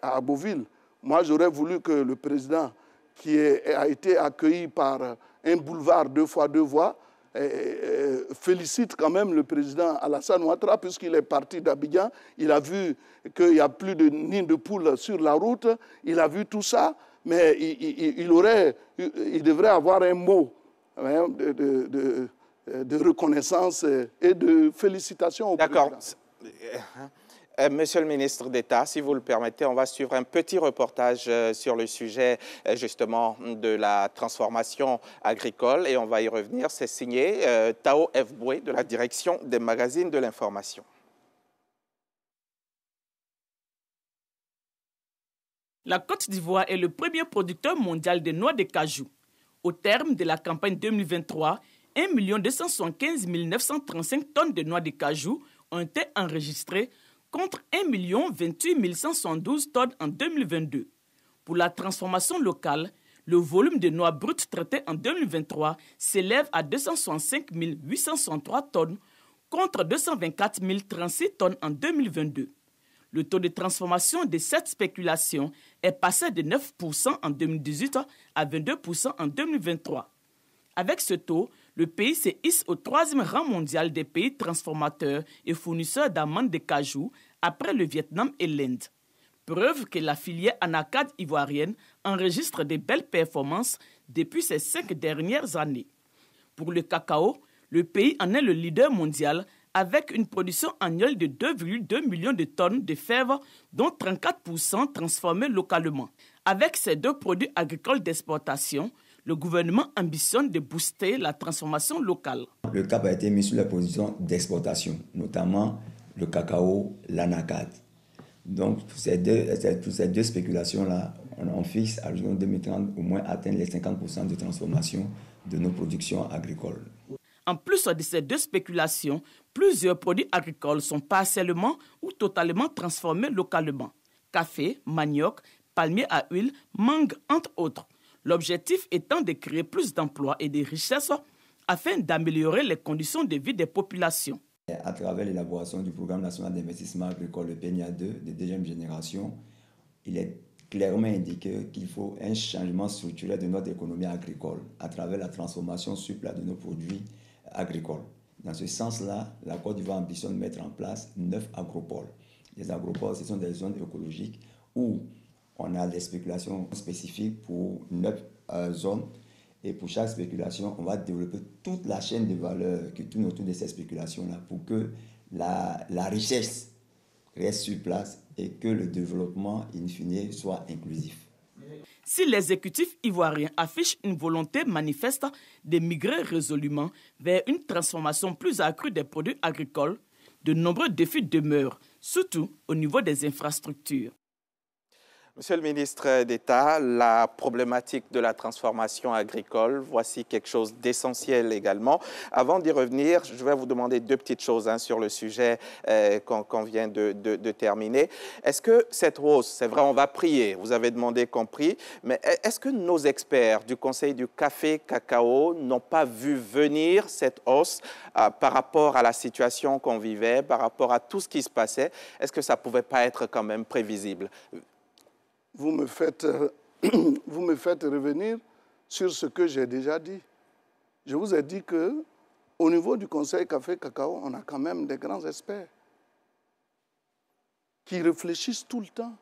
à Abbeville. Moi, j'aurais voulu que le président, qui a été accueilli par un boulevard 2x2 voies, félicite quand même le président Alassane Ouattara, puisqu'il est parti d'Abidjan. Il a vu qu'il n'y a plus de nids de poules sur la route. Il a vu tout ça, mais il devrait avoir un mot de reconnaissance et de félicitations au président. D'accord. Monsieur le ministre d'État, si vous le permettez, on va suivre un petit reportage sur le sujet justement de la transformation agricole et on va y revenir. C'est signé Tao F. Boué de la direction des magazines de l'information. La Côte d'Ivoire est le premier producteur mondial de noix de cajou. Au terme de la campagne 2023, 1 275 935 tonnes de noix de cajou ont été enregistrées contre 1 028 172 tonnes en 2022. Pour la transformation locale, le volume de noix brutes traitées en 2023 s'élève à 265 863 tonnes contre 224 036 tonnes en 2022. Le taux de transformation de cette spéculation est passé de 9% en 2018 à 22% en 2023. Avec ce taux, le pays se hisse au 3e rang mondial des pays transformateurs et fournisseurs d'amandes de cajou après le Vietnam et l'Inde. Preuve que la filière anacarde ivoirienne enregistre de belles performances depuis ces 5 dernières années. Pour le cacao, le pays en est le leader mondial avec une production annuelle de 2,2 millions de tonnes de fèves, dont 34% transformées localement. Avec ces 2 produits agricoles d'exportation, le gouvernement ambitionne de booster la transformation locale. Le cap a été mis sur la position d'exportation, notamment le cacao, l'anacarde. Donc, pour ces deux spéculations-là, on fixe à l'horizon 2030 au moins atteindre les 50% de transformation de nos productions agricoles. En plus de ces 2 spéculations, plusieurs produits agricoles sont partiellement ou totalement transformés localement. Café, manioc, palmier à huile, mangue, entre autres. L'objectif étant de créer plus d'emplois et de richesses afin d'améliorer les conditions de vie des populations. À travers l'élaboration du programme national d'investissement agricole, le PNIA2, de 2e génération, il est clairement indiqué qu'il faut un changement structurel de notre économie agricole à travers la transformation sur place de nos produits agricoles. Dans ce sens-là, la Côte d'Ivoire ambitionne de mettre en place 9 agropoles. Les agropoles, ce sont des zones écologiques où on a des spéculations spécifiques pour 9 zones. Et pour chaque spéculation, on va développer toute la chaîne de valeur qui tourne autour de ces spéculations-là pour que la richesse reste sur place et que le développement, in fine, soit inclusif. Si l'exécutif ivoirien affiche une volonté manifeste de migrer résolument vers une transformation plus accrue des produits agricoles, de nombreux défis demeurent, surtout au niveau des infrastructures. Monsieur le ministre d'État, la problématique de la transformation agricole, voici quelque chose d'essentiel également. Avant d'y revenir, je vais vous demander deux petites choses sur le sujet qu'on vient de terminer. Est-ce que cette hausse, c'est vrai, on va prier, vous avez demandé qu'on prie, mais est-ce que nos experts du Conseil du café-cacao n'ont pas vu venir cette hausse par rapport à la situation qu'on vivait, par rapport à tout ce qui se passait? Est-ce que ça ne pouvait pas être quand même prévisible? Vous me faites revenir sur ce que j'ai déjà dit. Je vous ai dit qu'au niveau du Conseil Café-Cacao, on a quand même des grands experts qui réfléchissent tout le temps.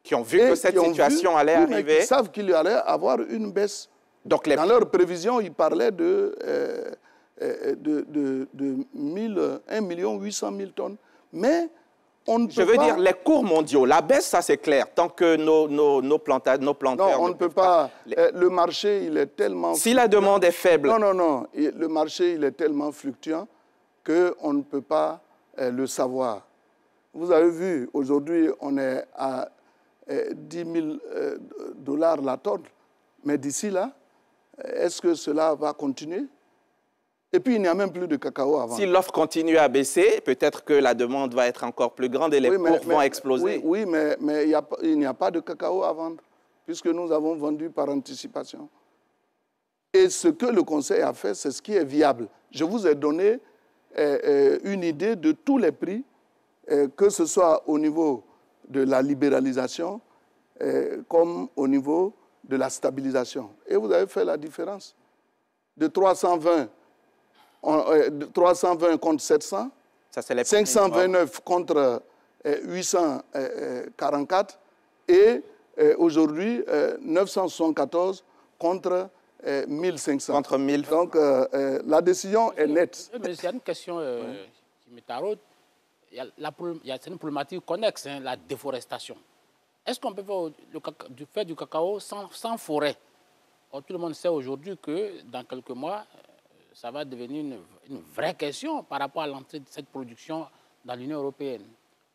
Qui ont vu que cette situation allait arriver. Ils savent qu'il y allait avoir une baisse. Donc dans leurs prévisions, ils parlaient de 1 800 000 tonnes. Mais je veux dire, les cours mondiaux, la baisse, ça c'est clair, tant que nos planteurs... Non, on ne peut pas. Le marché, il est tellement... Si la demande est faible... Non. Le marché, il est tellement fluctuant qu'on ne peut pas le savoir. Vous avez vu, aujourd'hui, on est à 10 000 $ la tonne. Mais d'ici là, est-ce que cela va continuer? Et puis, il n'y a même plus de cacao à vendre. Si l'offre continue à baisser, peut-être que la demande va être encore plus grande et les cours vont exploser. Oui, mais il n'y a pas de cacao à vendre, puisque nous avons vendu par anticipation. Et ce que le Conseil a fait, c'est ce qui est viable. Je vous ai donné une idée de tous les prix, que ce soit au niveau de la libéralisation, comme au niveau de la stabilisation. Et vous avez fait la différence. De 320 contre 700, ça, les 529 contre 844 et aujourd'hui 974 contre 1500. Contre 1000. Donc la décision est nette. Mais il y a une question qui me taraude. Il y a une problématique connexe, la déforestation. Est-ce qu'on peut faire du cacao sans forêt? Or, tout le monde sait aujourd'hui que dans quelques mois, ça va devenir une vraie question par rapport à l'entrée de cette production dans l'Union européenne.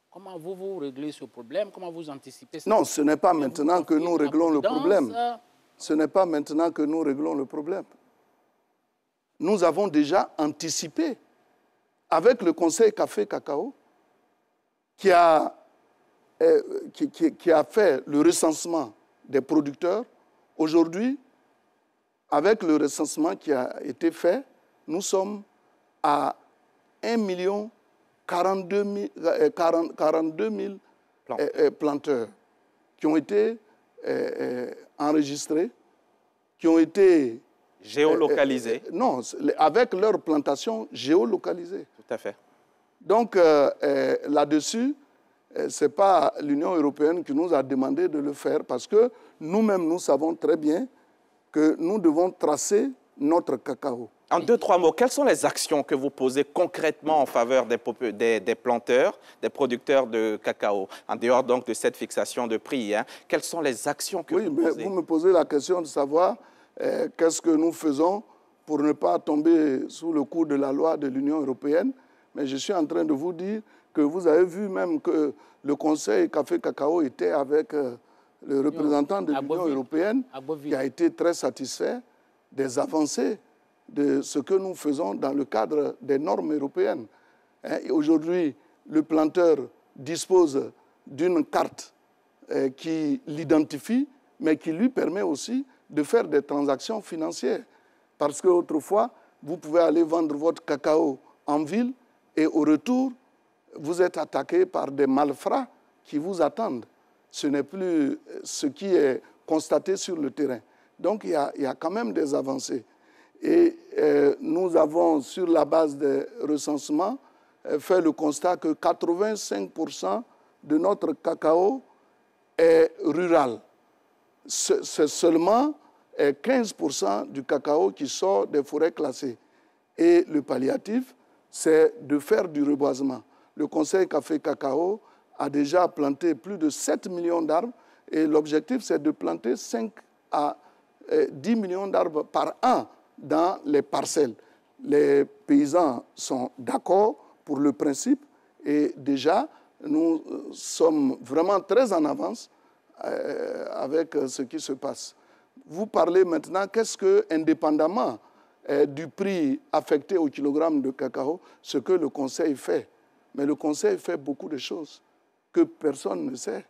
Comment vous réglez ce problème? Comment vous anticipez ça? Non, ce n'est pas maintenant que nous réglons le problème. Ce n'est pas maintenant que nous réglons le problème. Nous avons déjà anticipé avec le Conseil Café-Cacao qui a fait le recensement des producteurs. Aujourd'hui, avec le recensement qui a été fait, nous sommes à 1 042 000 planteurs qui ont été enregistrés, qui ont été... géolocalisés. Non, avec leur plantation géolocalisée. Tout à fait. Donc, là-dessus, ce n'est pas l'Union européenne qui nous a demandé de le faire parce que nous-mêmes, nous savons très bien que nous devons tracer notre cacao. En 2-3 mots, quelles sont les actions que vous posez concrètement en faveur des planteurs, des producteurs de cacao, en dehors donc de cette fixation de prix? Quelles sont les actions que vous posez? Vous me posez la question de savoir qu'est-ce que nous faisons pour ne pas tomber sous le coup de la loi de l'Union européenne. Mais je suis en train de vous dire que vous avez vu même que le Conseil Café-Cacao était avec le représentant de l'Union européenne qui a été très satisfait des avancées de ce que nous faisons dans le cadre des normes européennes. Aujourd'hui, le planteur dispose d'une carte qui l'identifie, mais qui lui permet aussi de faire des transactions financières. Parce qu'autrefois, vous pouvez aller vendre votre cacao en ville et au retour, vous êtes attaqué par des malfrats qui vous attendent. Ce n'est plus ce qui est constaté sur le terrain. Donc, il y a quand même des avancées. Et nous avons, sur la base des recensements, fait le constat que 85% de notre cacao est rural. C'est seulement 15% du cacao qui sort des forêts classées. Et le palliatif, c'est de faire du reboisement. Le Conseil Café-Cacao a déjà planté plus de 7 millions d'arbres et l'objectif, c'est de planter 5 à 10 millions d'arbres par an dans les parcelles. Les paysans sont d'accord pour le principe et déjà, nous sommes vraiment très en avance avec ce qui se passe. Vous parlez maintenant, qu'est-ce que, indépendamment du prix affecté au kilogramme de cacao, ce que le Conseil fait. Mais le Conseil fait beaucoup de choses que personne ne sait.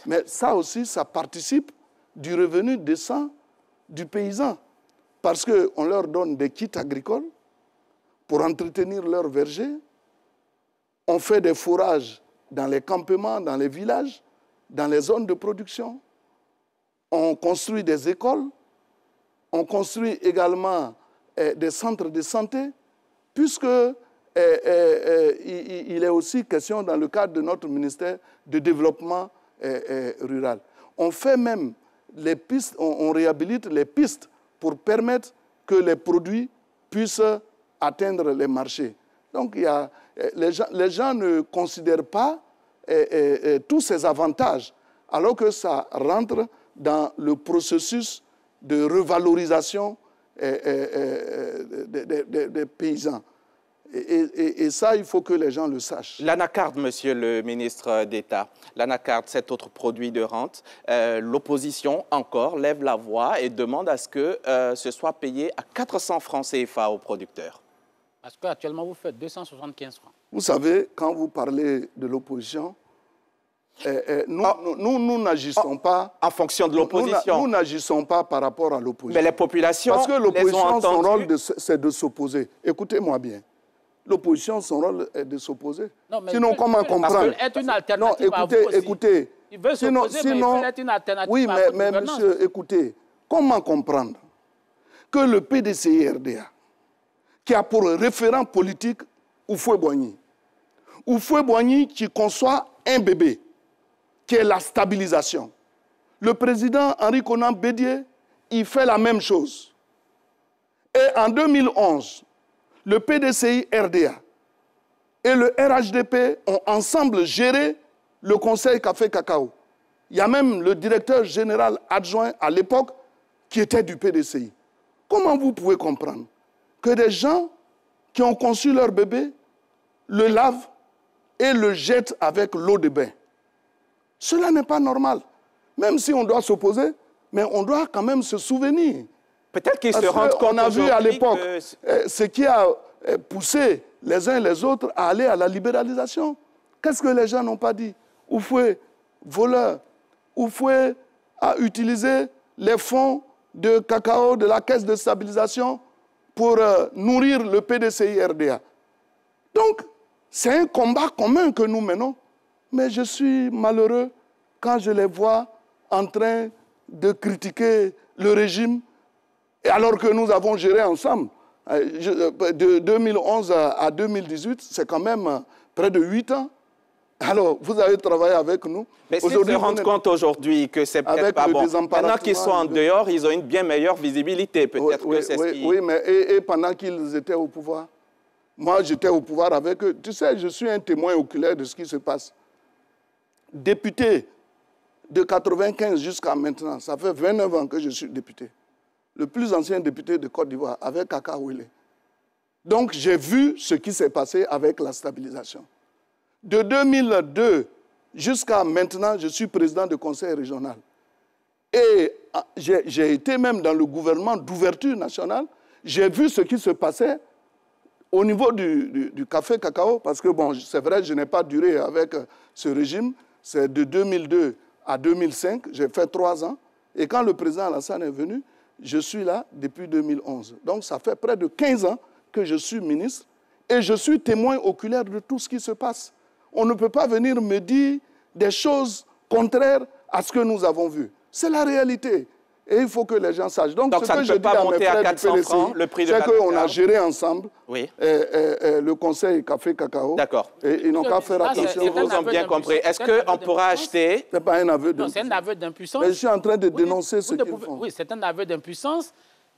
Mais ça aussi, ça participe du revenu décent du paysan. Parce qu'on leur donne des kits agricoles pour entretenir leurs vergers. On fait des fourrages dans les campements, dans les villages, dans les zones de production. On construit des écoles. On construit également des centres de santé, puisque il est aussi question dans le cadre de notre ministère de développement rural. On fait même les pistes, on réhabilite les pistes pour permettre que les produits puissent atteindre les marchés. Donc les gens ne considèrent pas tous ces avantages, alors que ça rentre dans le processus de revalorisation des paysans. Et ça, il faut que les gens le sachent. L'anacarde, monsieur le ministre d'État, l'anacarde, cet autre produit de rente, l'opposition encore lève la voix et demande à ce que ce soit payé à 400 francs CFA aux producteurs. Parce qu'actuellement, vous faites 275 francs. Vous savez, quand vous parlez de l'opposition, nous n'agissons pas en fonction de l'opposition. Nous n'agissons pas par rapport à l'opposition. Mais les populations, parce que l'opposition, son rôle, c'est de s'opposer. Écoutez-moi bien. L'opposition, son rôle est de s'opposer. Sinon, comment comprendre? Être une alternative non, écoutez. Il veut s'opposer, mais il peut être une alternative. Oui, mais monsieur, écoutez, comment comprendre que le PDCI-RDA, qui a pour référent politique Houphouët-Boigny qui conçoit un bébé, qui est la stabilisation. Le président Henri Konan Bédié, il fait la même chose. Et en 2011, le PDCI-RDA et le RHDP ont ensemble géré le Conseil Café-Cacao. Il y a même le directeur général adjoint à l'époque qui était du PDCI. Comment vous pouvez comprendre que des gens qui ont conçu leur bébé le lavent et le jettent avec l'eau de bain? Cela n'est pas normal. Même si on doit s'opposer, mais on doit quand même se souvenir. Peut-être qu'ils se rendent compte. On a vu à l'époque ce qui a poussé les uns et les autres à aller à la libéralisation. Qu'est-ce que les gens n'ont pas dit? Houphouët, voleur. Houphouët a utilisé les fonds de cacao de la caisse de stabilisation pour nourrir le PDCI-RDA. Donc, c'est un combat commun que nous menons. Mais je suis malheureux quand je les vois en train de critiquer le régime, alors que nous avons géré ensemble. De 2011 à 2018, c'est quand même près de 8 ans. Alors, vous avez travaillé avec nous. Mais s'ils se rendent compte aujourd'hui que c'est peut-être pas bon, maintenant qu'ils sont en dehors, ils ont une bien meilleure visibilité. Peut-être que c'est ce qui... Oui, mais et pendant qu'ils étaient au pouvoir? Moi, j'étais au pouvoir avec eux. Tu sais, je suis un témoin oculaire de ce qui se passe. Député de 1995 jusqu'à maintenant, ça fait 29 ans que je suis député. Le plus ancien député de Côte d'Ivoire, avec Kaka Wele. Donc, j'ai vu ce qui s'est passé avec la stabilisation. De 2002 jusqu'à maintenant, je suis président du conseil régional. Et j'ai été même dans le gouvernement d'ouverture nationale. J'ai vu ce qui se passait au niveau du café cacao, parce que, bon, c'est vrai, je n'ai pas duré avec ce régime. C'est de 2002 à 2005, j'ai fait 3 ans. Et quand le président Alassane est venu, je suis là depuis 2011. Donc, ça fait près de 15 ans que je suis ministre et je suis témoin oculaire de tout ce qui se passe. On ne peut pas venir me dire des choses contraires à ce que nous avons vu. C'est la réalité. Et il faut que les gens sachent. Donc ce ça que ne je peut dis pas à mes monter à frères 400 du francs, le prix de PDC, c'est qu'on a géré ensemble le conseil Café Cacao. D'accord. Et ils n'ont qu'à faire attention. Ils vous ont bien compris. Est-ce qu'on pourra acheter... Ce n'est pas un aveu d'impuissance. C'est un aveu d'impuissance. Mais je suis en train de dénoncer ce qu'ils font. Oui, c'est un aveu d'impuissance.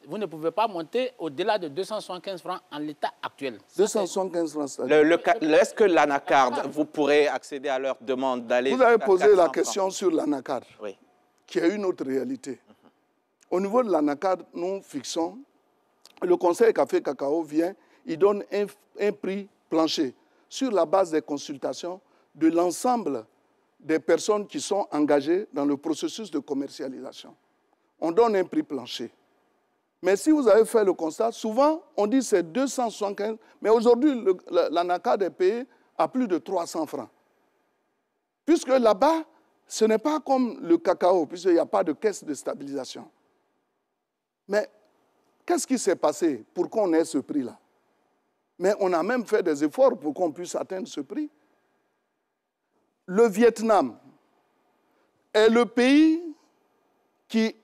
vous ne pouvez pas monter au-delà de 275 francs en l'état actuel. 275 francs. Est-ce que l'anacarde, vous pourrez accéder à leur demande d'aller... Vous avez posé la question sur l'anacarde, oui, qui est une autre réalité. Au niveau de l'anacarde, nous fixons, le Conseil Café Cacao vient, il donne un prix plancher sur la base des consultations de l'ensemble des personnes qui sont engagées dans le processus de commercialisation. On donne un prix plancher. Mais si vous avez fait le constat, souvent on dit c'est 275, mais aujourd'hui l'anacarde est payée à plus de 300 francs. Puisque là-bas, ce n'est pas comme le cacao, puisqu'il n'y a pas de caisse de stabilisation. Mais qu'est-ce qui s'est passé pour qu'on ait ce prix-là? Mais on a même fait des efforts pour qu'on puisse atteindre ce prix. Le Vietnam est le pays qui...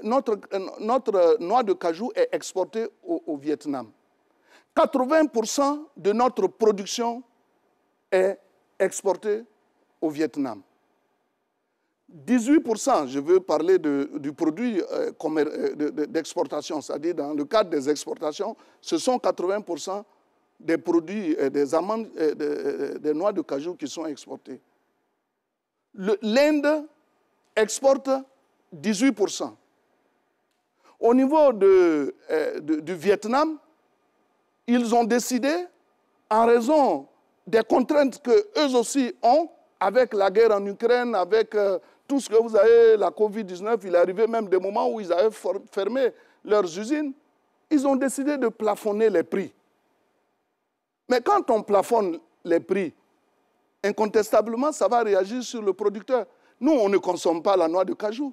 notre noix de cajou est exportée au Vietnam. 80% de notre production est exportée au Vietnam. 18%, je veux parler du produit d'exportation, c'est-à-dire dans le cadre des exportations, ce sont 80% des produits, des amandes, des noix de cajou qui sont exportées. L'Inde exporte 18%. Au niveau du Vietnam, ils ont décidé, en raison des contraintes qu'eux aussi ont, avec la guerre en Ukraine, avec tout ce que vous avez, la Covid-19, il est arrivé même des moments où ils avaient fermé leurs usines, ils ont décidé de plafonner les prix. Mais quand on plafonne les prix, incontestablement, ça va réagir sur le producteur. Nous, on ne consomme pas la noix de cajou.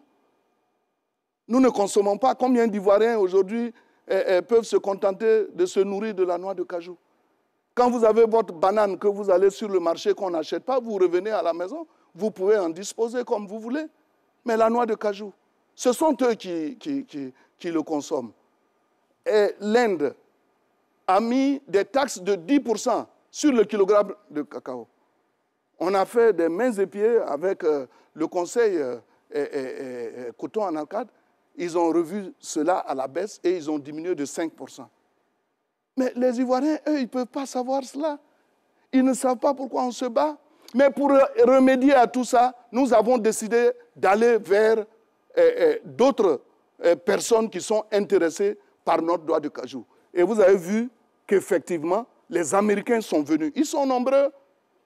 Nous ne consommons pas. Combien d'Ivoiriens aujourd'hui peuvent se contenter de se nourrir de la noix de cajou? Quand vous avez votre banane que vous allez sur le marché qu'on n'achète pas, vous revenez à la maison, vous pouvez en disposer comme vous voulez. Mais la noix de cajou, ce sont eux qui le consomment. Et l'Inde a mis des taxes de 10% sur le kilogramme de cacao. On a fait des mains et pieds avec le conseil coton en arcade. Ils ont revu cela à la baisse et ils ont diminué de 5%. Mais les Ivoiriens, eux, ils ne peuvent pas savoir cela. Ils ne savent pas pourquoi on se bat. Mais pour remédier à tout ça, nous avons décidé d'aller vers d'autres personnes qui sont intéressées par notre noix de cajou. Et vous avez vu qu'effectivement, les Américains sont venus. Ils sont nombreux,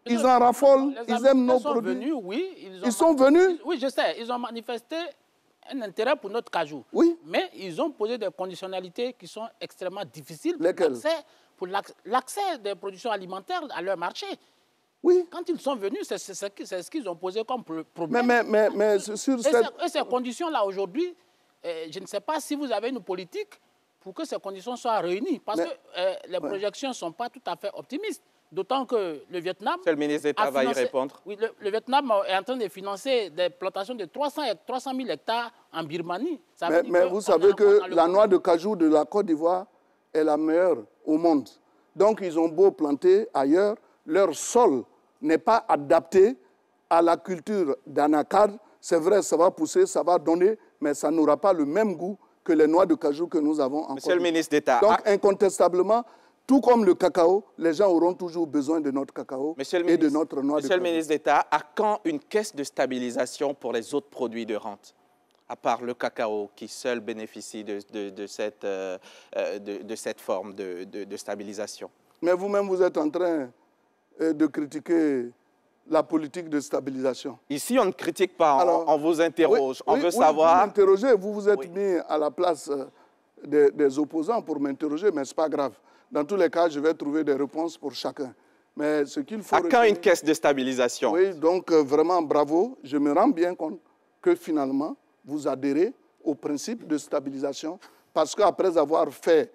ils en raffolent, ils aiment nos produits. Venus, oui, ils sont venus. Oui, je sais, ils ont manifesté un intérêt pour notre cajou. Oui. Mais ils ont posé des conditionnalités qui sont extrêmement difficiles pour l'accès des productions alimentaires à leur marché. Oui. Quand ils sont venus, c'est ce qu'ils ont posé comme problème. Mais sur ces conditions-là, aujourd'hui, je ne sais pas si vous avez une politique pour que ces conditions soient réunies. Parce que les projections ne sont pas tout à fait optimistes. D'autant que le Vietnam... Monsieur le ministre d'État va y répondre. Oui, le Vietnam est en train de financer des plantations de 300 000 hectares en Birmanie. Mais vous savez que la noix de cajou de la Côte d'Ivoire est la meilleure au monde. Donc, ils ont beau planter ailleurs, leur sol n'est pas adapté à la culture d'anacarde. C'est vrai, ça va pousser, ça va donner, mais ça n'aura pas le même goût que les noix de cajou que nous avons en Côte d'Ivoire. Monsieur le ministre d'État. Donc, incontestablement, tout comme le cacao, les gens auront toujours besoin de notre cacao et de notre noix de cajou. Monsieur le ministre d'État, à quand une caisse de stabilisation pour les autres produits de rente, à part le cacao qui seul bénéficie de cette forme de stabilisation? Mais vous-même, vous êtes en train de critiquer la politique de stabilisation. Ici, on ne critique pas, on vous interroge. Oui, on veut savoir... Vous m'interrogez, vous vous êtes mis à la place des opposants pour m'interroger, mais ce n'est pas grave. Dans tous les cas, je vais trouver des réponses pour chacun. Mais ce qu'il faut... À quand une caisse de stabilisation? Oui, donc vraiment bravo. Je me rends bien compte que finalement, vous adhérez au principe de stabilisation parce qu'après avoir fait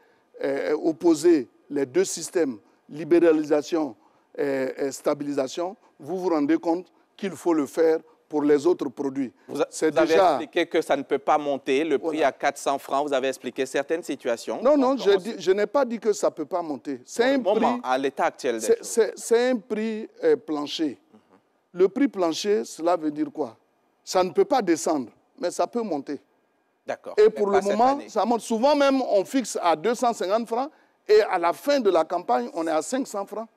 opposer les deux systèmes, libéralisation et stabilisation, vous vous rendez compte qu'il faut le faire pour les autres produits. Vous avez expliqué que ça ne peut pas monter, le prix à 400 francs, vous avez expliqué certaines situations. Non, je n'ai pas dit que ça ne peut pas monter. C'est un prix, à l'état actuel des choses. C'est un prix plancher. Le prix plancher, cela veut dire quoi? Ça ne peut pas descendre, mais ça peut monter. D'accord. Et pour le moment, ça monte. Souvent même, on fixe à 250 francs et à la fin de la campagne, on est à 500 francs.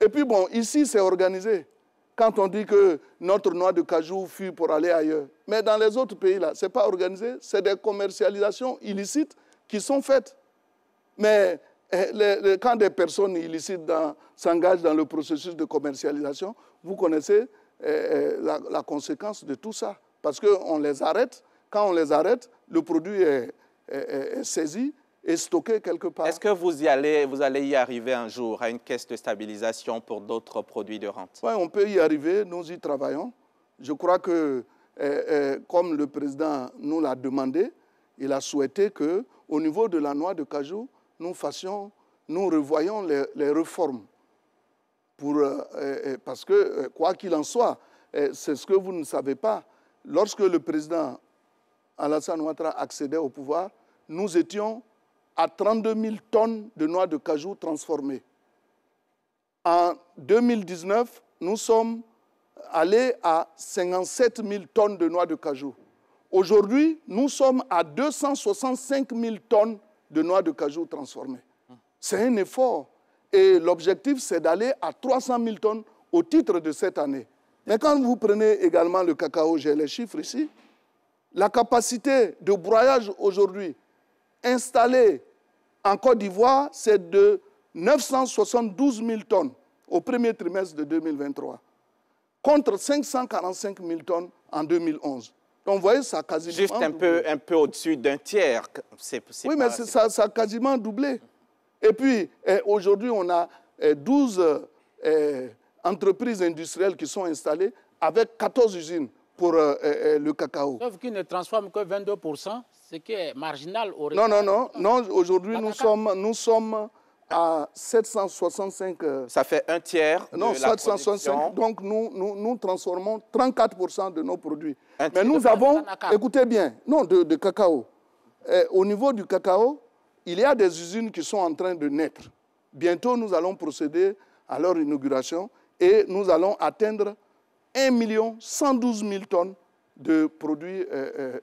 Et puis bon, ici, c'est organisé. Quand on dit que notre noix de cajou fuit pour aller ailleurs. Mais dans les autres pays, là, ce n'est pas organisé. C'est des commercialisations illicites qui sont faites. Mais quand des personnes illicites s'engagent dans le processus de commercialisation, vous connaissez la conséquence de tout ça. Parce qu'on les arrête. Quand on les arrête, le produit est saisi et stocké quelque part. Est-ce que vous allez y arriver un jour à une caisse de stabilisation pour d'autres produits de rente? Oui, on peut y arriver, nous y travaillons. Je crois que, comme le président nous l'a demandé, il a souhaité qu'au niveau de la noix de cajou, nous revoyions les réformes. Parce que, quoi qu'il en soit, c'est ce que vous ne savez pas, lorsque le président Alassane Ouattara accédait au pouvoir, nous étions à 32 000 tonnes de noix de cajou transformées. En 2019, nous sommes allés à 57 000 tonnes de noix de cajou. Aujourd'hui, nous sommes à 265 000 tonnes de noix de cajou transformées. C'est un effort. Et l'objectif, c'est d'aller à 300 000 tonnes au titre de cette année. Mais quand vous prenez également le cacao, j'ai les chiffres ici, la capacité de broyage aujourd'hui installée en Côte d'Ivoire, c'est de 972 000 tonnes au premier trimestre de 2023, contre 545 000 tonnes en 2011. Donc vous voyez, ça a quasiment juste un peu au-dessus d'un tiers. Oui, mais ça a quasiment doublé. Et puis, aujourd'hui, on a 12 entreprises industrielles qui sont installées avec 14 usines pour le cacao. Sauf qu'ils ne transforment que 22%, ce qui est marginal au Non, aujourd'hui, nous sommes à 765... Ça fait un tiers de la 765, donc nous transformons 34% de nos produits. Mais nous avons, écoutez bien, de cacao. Au niveau du cacao, il y a des usines qui sont en train de naître. Bientôt, nous allons procéder à leur inauguration et nous allons atteindre 1 112 000 tonnes de produits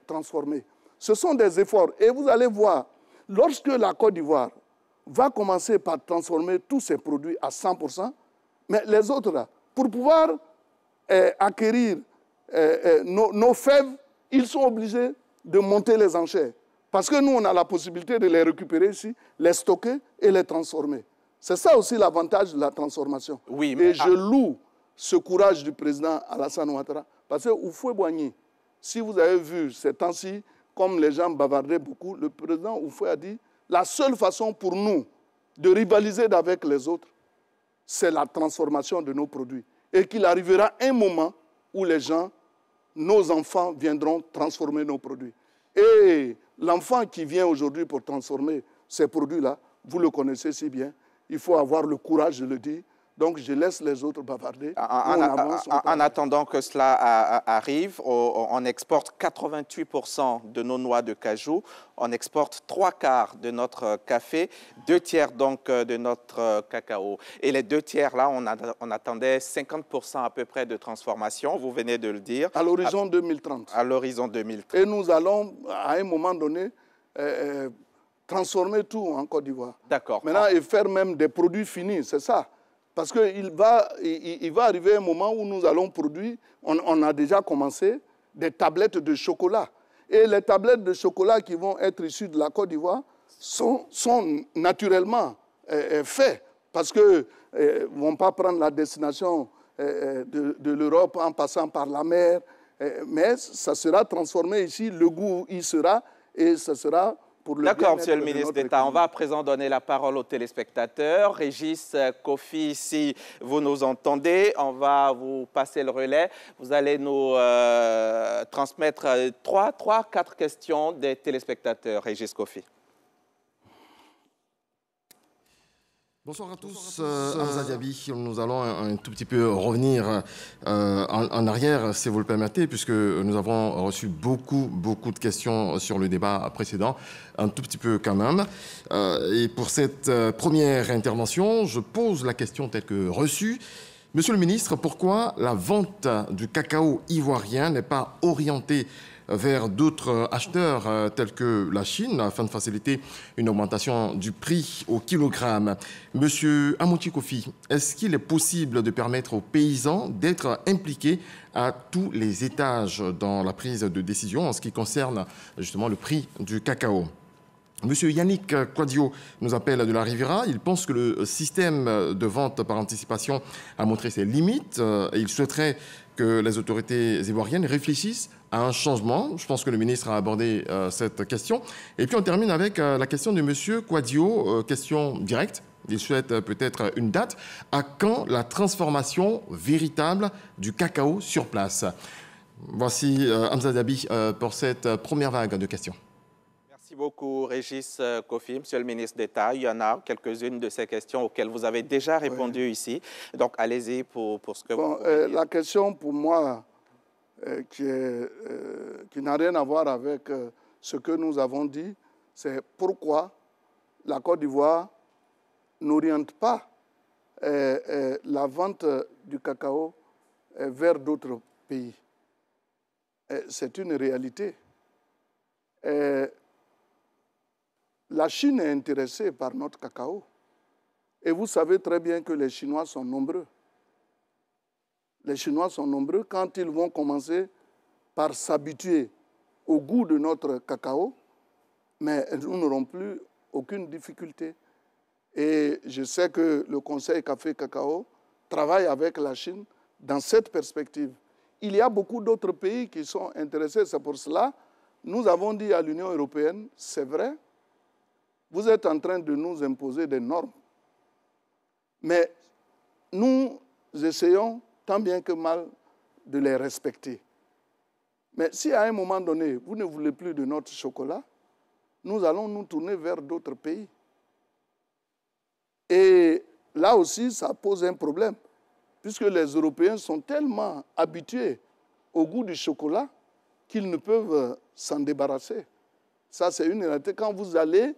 transformés. Ce sont des efforts. Et vous allez voir, lorsque la Côte d'Ivoire va commencer par transformer tous ses produits à 100%, mais les autres, là, pour pouvoir acquérir nos fèves, ils sont obligés de monter les enchères. Parce que nous, on a la possibilité de les récupérer ici, les stocker et les transformer. C'est ça aussi l'avantage de la transformation. Oui, et je loue ce courage du président Alassane Ouattara. Parce que Houphouët-Boigny, si vous avez vu ces temps-ci, comme les gens bavardaient beaucoup, le président Houphouët a dit la seule façon pour nous de rivaliser avec les autres, c'est la transformation de nos produits. Et qu'il arrivera un moment où les gens, nos enfants, viendront transformer nos produits. Et l'enfant qui vient aujourd'hui pour transformer ces produits-là, vous le connaissez si bien, il faut avoir le courage de le dire. Donc, je laisse les autres bavarder. En attendant que cela arrive, on exporte 88% de nos noix de cajou, on exporte 3/4 de notre café, 2 tiers donc de notre cacao. Et les 2 tiers là, on attendait 50% à peu près de transformation, vous venez de le dire. À l'horizon 2030. À l'horizon 2030. Et nous allons, à un moment donné, transformer tout en Côte d'Ivoire. D'accord. Maintenant, et faire même des produits finis, c'est ça. Parce qu'il va arriver un moment où nous allons produire, on a déjà commencé, des tablettes de chocolat. Et les tablettes de chocolat qui vont être issues de la Côte d'Ivoire sont naturellement faites. Parce qu'ils ne vont pas prendre la destination de l'Europe en passant par la mer. Mais ça sera transformé ici, le goût y sera, et ça sera... D'accord, Monsieur le ministre d'État. On va à présent donner la parole aux téléspectateurs. Régis, Kofi, si vous nous entendez, on va vous passer le relais. Vous allez nous transmettre 4 questions des téléspectateurs. Régis, Kofi. Bonsoir à tous. Hamza Diaby, nous allons un tout petit peu revenir en arrière, si vous le permettez, puisque nous avons reçu beaucoup de questions sur le débat précédent, un tout petit peu quand même. Et pour cette première intervention, je pose la question telle que reçue. Monsieur le ministre, pourquoi la vente du cacao ivoirien n'est pas orientée vers d'autres acheteurs tels que la Chine afin de faciliter une augmentation du prix au kilogramme. Monsieur Amouti Kofi, est-ce qu'il est possible de permettre aux paysans d'être impliqués à tous les étages dans la prise de décision en ce qui concerne justement le prix du cacao? Monsieur Yannick Quadio nous appelle de la Riviera. Il pense que le système de vente par anticipation a montré ses limites et il souhaiterait que les autorités ivoiriennes réfléchissent à un changement. Je pense que le ministre a abordé cette question. Et puis on termine avec la question de monsieur Quadio, question directe. Il souhaite peut-être une date. À quand la transformation véritable du cacao sur place? Voici Hamza Dabi pour cette première vague de questions. Merci beaucoup, Régis Kofi. Monsieur le ministre d'État, il y en a quelques-unes de ces questions auxquelles vous avez déjà répondu ici. Donc, allez-y pour ce que vous pouvez dire. La question, pour moi, qui n'a rien à voir avec ce que nous avons dit, c'est pourquoi la Côte d'Ivoire n'oriente pas la vente du cacao vers d'autres pays. C'est une réalité. La Chine est intéressée par notre cacao. Et vous savez très bien que les Chinois sont nombreux. Les Chinois sont nombreux. Quand ils vont commencer par s'habituer au goût de notre cacao, mais nous n'aurons plus aucune difficulté. Et je sais que le Conseil Café Cacao travaille avec la Chine dans cette perspective. Il y a beaucoup d'autres pays qui sont intéressés. C'est pour cela que nous avons dit à l'Union européenne, c'est vrai, vous êtes en train de nous imposer des normes. Mais nous essayons tant bien que mal de les respecter. Mais si à un moment donné, vous ne voulez plus de notre chocolat, nous allons nous tourner vers d'autres pays. Et là aussi, ça pose un problème, puisque les Européens sont tellement habitués au goût du chocolat qu'ils ne peuvent s'en débarrasser. Ça, c'est une réalité. Quand vous allez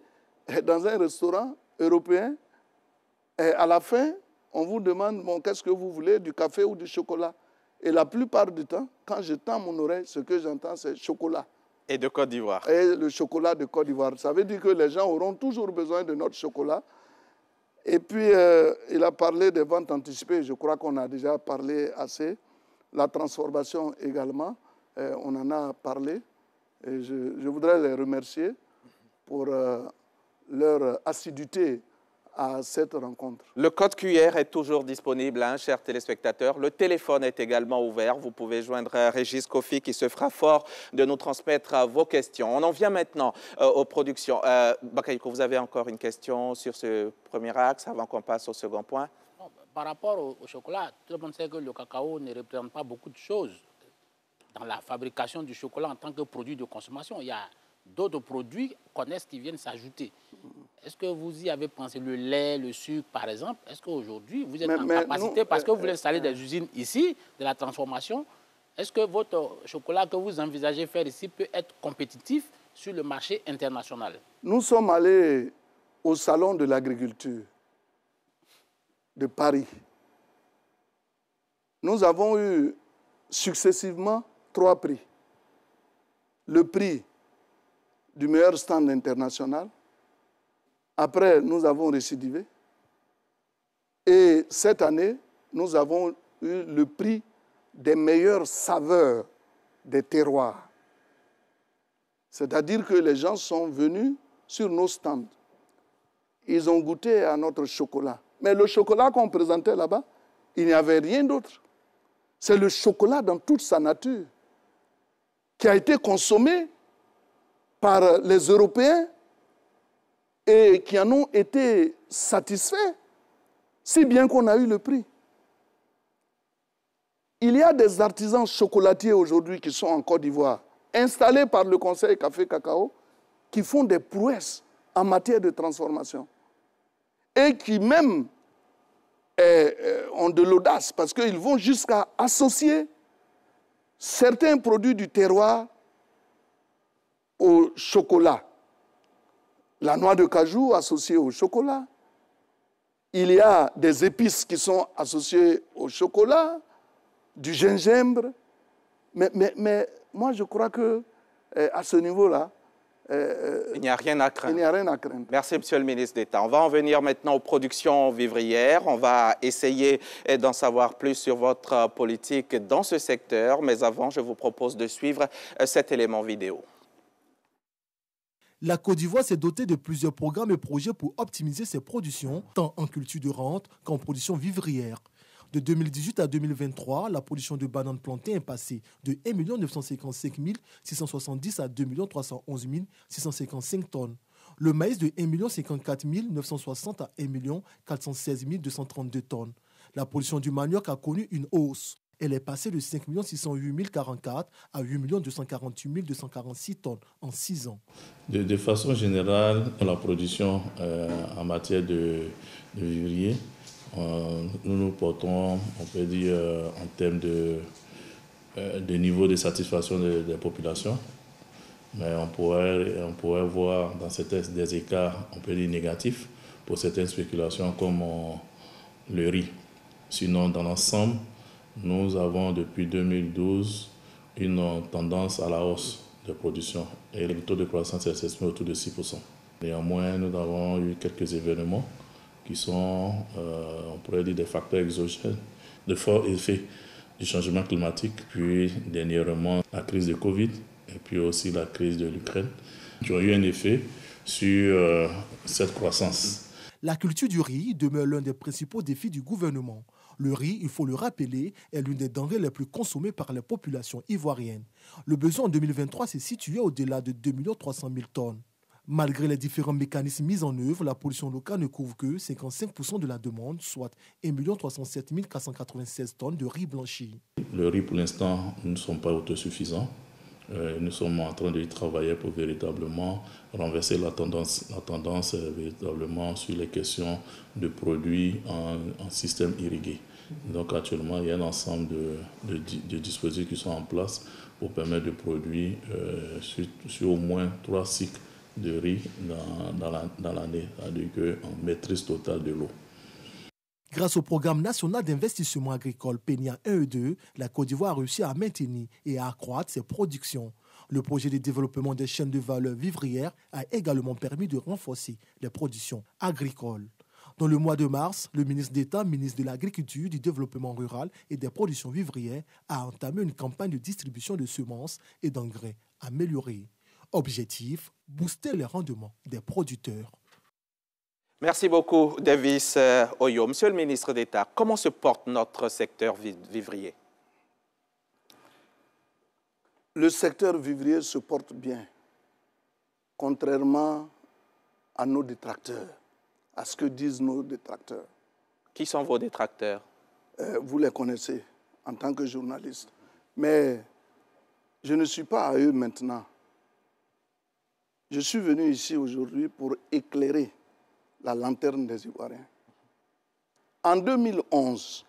dans un restaurant européen, et à la fin, on vous demande, bon, qu'est-ce que vous voulez, du café ou du chocolat? Et la plupart du temps, quand je tends mon oreille, ce que j'entends, c'est chocolat. Et de Côte d'Ivoire. Et le chocolat de Côte d'Ivoire. Ça veut dire que les gens auront toujours besoin de notre chocolat. Et puis, il a parlé des ventes anticipées. Je crois qu'on a déjà parlé assez. La transformation également, on en a parlé. Et je voudrais les remercier pour leur assiduité à cette rencontre. Le code QR est toujours disponible, hein, chers téléspectateurs. Le téléphone est également ouvert. Vous pouvez joindre Régis Kofi qui se fera fort de nous transmettre vos questions. On en vient maintenant aux productions. Bakayoko, vous avez encore une question sur ce premier axe avant qu'on passe au second point? Par rapport au chocolat, tout le monde sait que le cacao ne représente pas beaucoup de choses dans la fabrication du chocolat en tant que produit de consommation. Il y a d'autres produits connexes qui viennent s'ajouter. Est-ce que vous y avez pensé? Le lait, le sucre, par exemple. Est-ce qu'aujourd'hui, vous êtes en capacité, parce que vous voulez installer des usines ici, de la transformation, est-ce que votre chocolat que vous envisagez faire ici peut être compétitif sur le marché international? Nous sommes allés au Salon de l'agriculture de Paris. Nous avons eu successivement 3 prix. Le prix du meilleur stand international. Après, nous avons récidivé. Et cette année, nous avons eu le prix des meilleures saveurs des terroirs. C'est-à-dire que les gens sont venus sur nos stands. Ils ont goûté à notre chocolat. Mais le chocolat qu'on présentait là-bas, il n'y avait rien d'autre. C'est le chocolat dans toute sa nature qui a été consommé par les Européens et qui en ont été satisfaits, si bien qu'on a eu le prix. Il y a des artisans chocolatiers aujourd'hui qui sont en Côte d'Ivoire, installés par le Conseil Café Cacao, qui font des prouesses en matière de transformation. Et qui même ont de l'audace, parce qu'ils vont jusqu'à associer certains produits du terroir au chocolat. La noix de cajou associée au chocolat. Il y a des épices qui sont associées au chocolat, du gingembre. Mais moi, je crois que à ce niveau-là, il n'y a rien à craindre. Il n'y a rien à craindre. Merci, Monsieur le ministre d'État. On va en venir maintenant aux productions vivrières. On va essayer d'en savoir plus sur votre politique dans ce secteur. Mais avant, je vous propose de suivre cet élément vidéo. La Côte d'Ivoire s'est dotée de plusieurs programmes et projets pour optimiser ses productions, tant en culture de rente qu'en production vivrière. De 2018 à 2023, la production de bananes plantées est passée de 1 955 670 à 2 311 655 tonnes. Le maïs de 1 54 960 à 1 416 232 tonnes. La production du manioc a connu une hausse. Elle est passée de 5 608 044 à 8 248 246 tonnes en 6 ans. De façon générale, la production en matière de vivrier, nous nous portons, on peut dire, en termes de niveau de satisfaction des populations. Mais on pourrait voir dans certains des écarts, on peut dire négatifs, pour certaines spéculations comme le riz. Sinon, dans l'ensemble, nous avons depuis 2012 une tendance à la hausse de production et le taux de croissance est estimé autour de 6%. Néanmoins, nous avons eu quelques événements qui sont, on pourrait dire, des facteurs exogènes, de forts effets du changement climatique, puis dernièrement la crise de Covid et puis aussi la crise de l'Ukraine, qui ont eu un effet sur cette croissance. La culture du riz demeure l'un des principaux défis du gouvernement. Le riz, il faut le rappeler, est l'une des denrées les plus consommées par les populations ivoiriennes. Le besoin en 2023 s'est situé au-delà de 2 300 000 tonnes. Malgré les différents mécanismes mis en œuvre, la production locale ne couvre que 55% de la demande, soit 1 307 496 tonnes de riz blanchi. Le riz, pour l'instant, nous ne sommes pas autosuffisants. Nous sommes en train de travailler pour véritablement renverser la tendance véritablement sur les questions de produits en système irrigué. Donc actuellement, il y a un ensemble de dispositifs qui sont en place pour permettre de produire sur au moins 3 cycles de riz dans l'année, c'est-à-dire en maîtrise totale de l'eau. Grâce au programme national d'investissement agricole PENIA 1 et 2, la Côte d'Ivoire a réussi à maintenir et à accroître ses productions. Le projet de développement des chaînes de valeur vivrières a également permis de renforcer les productions agricoles. Dans le mois de mars, le ministre d'État, ministre de l'Agriculture, du Développement rural et des productions vivrières, a entamé une campagne de distribution de semences et d'engrais améliorés. Objectif, booster les rendements des producteurs. Merci beaucoup, Davis Oyo. Monsieur le ministre d'État, comment se porte notre secteur vivrier? Le secteur vivrier se porte bien, contrairement à nos détracteurs, à ce que disent nos détracteurs. Qui sont vos détracteurs? Vous les connaissez en tant que journaliste. Mais je ne suis pas à eux maintenant. Je suis venu ici aujourd'hui pour éclairer la lanterne des Ivoiriens. En 2011,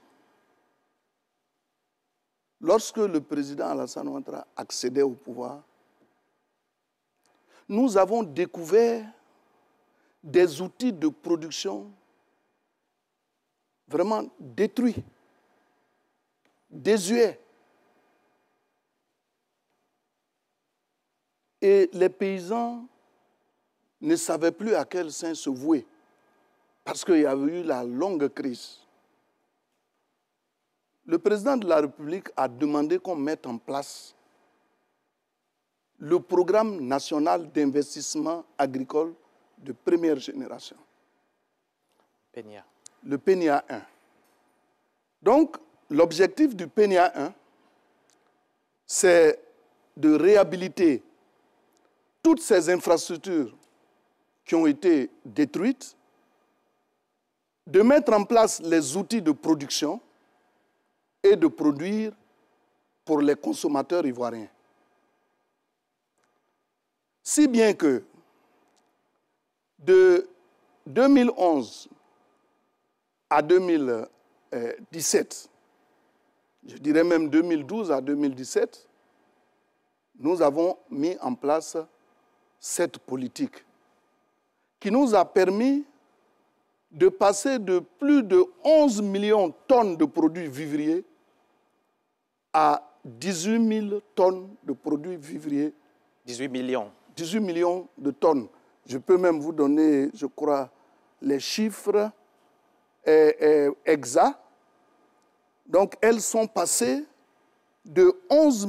lorsque le président Alassane Ouattara accédait au pouvoir, nous avons découvert des outils de production vraiment détruits, désuets. Et les paysans ne savaient plus à quel saint se vouer, parce qu'il y avait eu la longue crise. Le président de la République a demandé qu'on mette en place le programme national d'investissement agricole de première génération. PENIA. Le PENIA 1. Donc, l'objectif du PENIA 1, c'est de réhabiliter toutes ces infrastructures qui ont été détruites, de mettre en place les outils de production et de produire pour les consommateurs ivoiriens. Si bien que de 2011 à 2017, je dirais même 2012 à 2017, nous avons mis en place cette politique qui nous a permis de passer de plus de 11 millions de tonnes de produits vivriers à 18 000 tonnes de produits vivriers 18 millions. 18 millions de tonnes. Je peux même vous donner, je crois, les chiffres exacts. Donc, elles sont passées de 11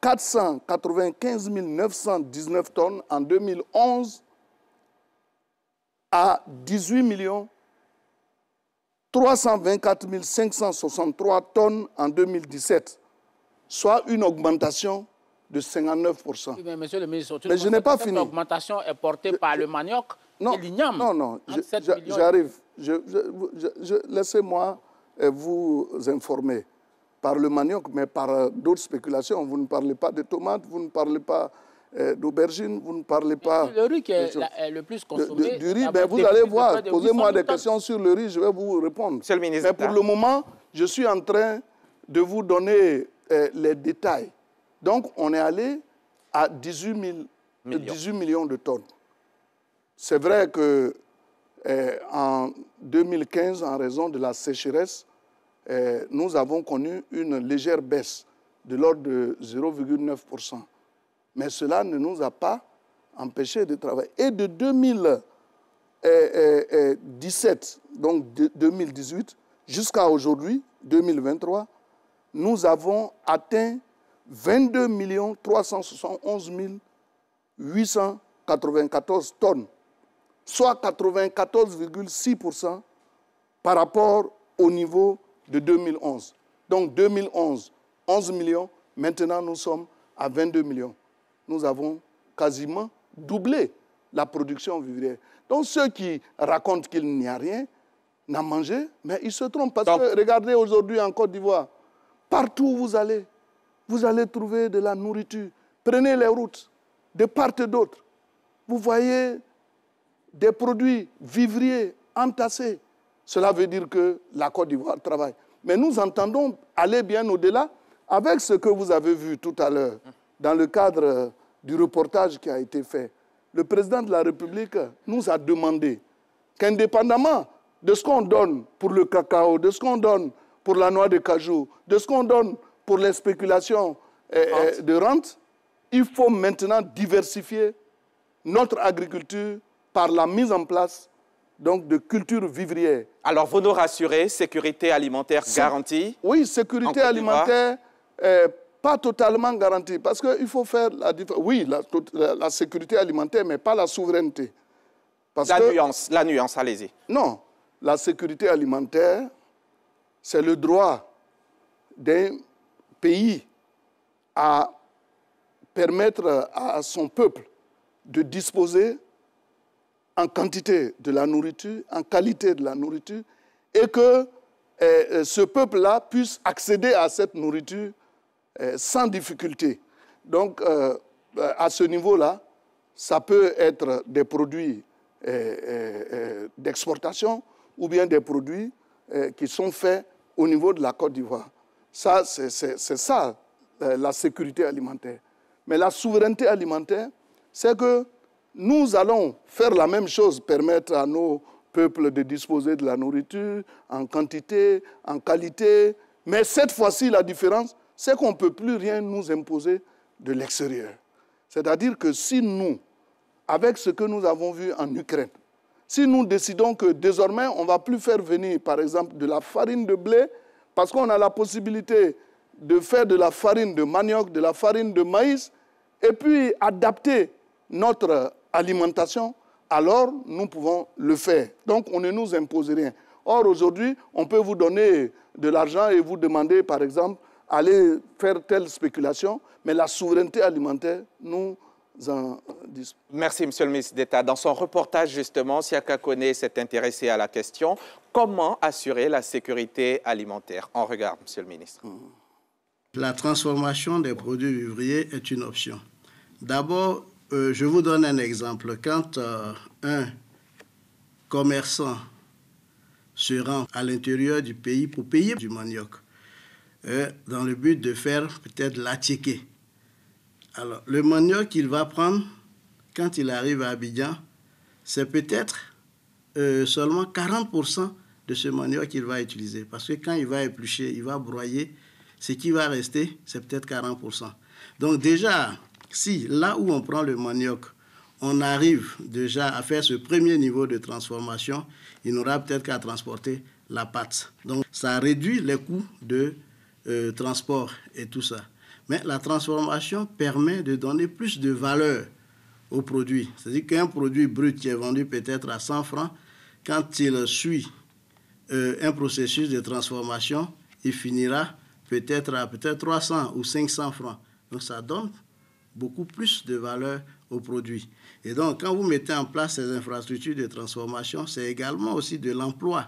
495 919 tonnes en 2011 à 18 324 563 tonnes en 2017, soit une augmentation de 59%. Oui, mais monsieur le ministre, mais je n'ai pas fini. Cette augmentation est portée par le manioc et l'igname. Non, j'arrive. Laissez-moi vous informer. Par le manioc, mais par d'autres spéculations. Vous ne parlez pas de tomates, vous ne parlez pas d'aubergines, vous ne parlez pas... Le riz qui est le plus consommé... Du riz, ben vous allez voir. Posez-moi des questions sur le riz, je vais vous répondre. Monsieur le ministre, mais pour le moment, je suis en train de vous donner les détails. Donc, on est allé à 18 millions de tonnes. C'est vrai que en 2015, en raison de la sécheresse, nous avons connu une légère baisse de l'ordre de 0,9%. Mais cela ne nous a pas empêchés de travailler. Et de 2017, donc 2018, jusqu'à aujourd'hui, 2023, nous avons atteint 22 371 894 tonnes, soit 94,6% par rapport au niveau de 2011. Donc 2011, 11 millions, maintenant nous sommes à 22 millions. Nous avons quasiment doublé la production vivrière. Donc ceux qui racontent qu'il n'y a rien n'ont mangé, mais ils se trompent. Parce que regardez aujourd'hui en Côte d'Ivoire, partout où vous allez trouver de la nourriture. Prenez les routes, de part et d'autre. Vous voyez des produits vivriers entassés. Cela veut dire que la Côte d'Ivoire travaille. Mais nous entendons aller bien au-delà avec ce que vous avez vu tout à l'heure dans le cadre du reportage qui a été fait. Le président de la République nous a demandé qu'indépendamment de ce qu'on donne pour le cacao, de ce qu'on donne pour la noix de cajou, de ce qu'on donne pour les spéculations de rente, il faut maintenant diversifier notre agriculture par la mise en place donc, de cultures vivrières. Alors, vous nous rassurez, sécurité alimentaire garantie? Oui, sécurité alimentaire, pas totalement garantie. Parce qu'il faut faire la différence. Oui, la sécurité alimentaire, mais pas la souveraineté. Parce la nuance, allez-y. Non, la sécurité alimentaire, c'est le droit d'un pays à permettre à son peuple de disposer en quantité de la nourriture, en qualité de la nourriture, et que ce peuple-là puisse accéder à cette nourriture sans difficulté. Donc, à ce niveau-là, ça peut être des produits d'exportation ou bien des produits qui sont faits au niveau de la Côte d'Ivoire. Ça, c'est ça, la sécurité alimentaire. Mais la souveraineté alimentaire, c'est que nous allons faire la même chose, permettre à nos peuples de disposer de la nourriture en quantité, en qualité. Mais cette fois-ci, la différence, c'est qu'on ne peut plus rien nous imposer de l'extérieur. C'est-à-dire que si nous, avec ce que nous avons vu en Ukraine, si nous décidons que désormais, on ne va plus faire venir, par exemple, de la farine de blé, parce qu'on a la possibilité de faire de la farine de manioc, de la farine de maïs, et puis adapter notre alimentation, alors nous pouvons le faire. Donc, on ne nous impose rien. Or, aujourd'hui, on peut vous donner de l'argent et vous demander, par exemple, aller faire telle spéculation, mais la souveraineté alimentaire, nous en disposons. Merci, Monsieur le ministre d'État. Dans son reportage, justement, Siaka Kone s'est intéressé à la question « Comment assurer la sécurité alimentaire ?» On regarde, Monsieur le ministre. La transformation des produits vivriers est une option. D'abord, je vous donne un exemple. Quand un commerçant se rend à l'intérieur du pays pour payer du manioc, dans le but de faire peut-être l'attiqué. Alors, le manioc qu'il va prendre, quand il arrive à Abidjan, c'est peut-être seulement 40% de ce manioc qu'il va utiliser. Parce que quand il va éplucher, il va broyer, ce qui va rester, c'est peut-être 40%. Donc déjà, Si, là où on prend le manioc, on arrive déjà à faire ce premier niveau de transformation, il n'aura peut-être qu'à transporter la pâte. Donc, ça réduit les coûts de transport et tout ça. Mais la transformation permet de donner plus de valeur au produit. C'est-à-dire qu'un produit brut qui est vendu peut-être à 100 francs, quand il suit un processus de transformation, il finira peut-être à 300 ou 500 francs. Donc, ça donne beaucoup plus de valeur au produit. Et donc, quand vous mettez en place ces infrastructures de transformation, c'est également aussi de l'emploi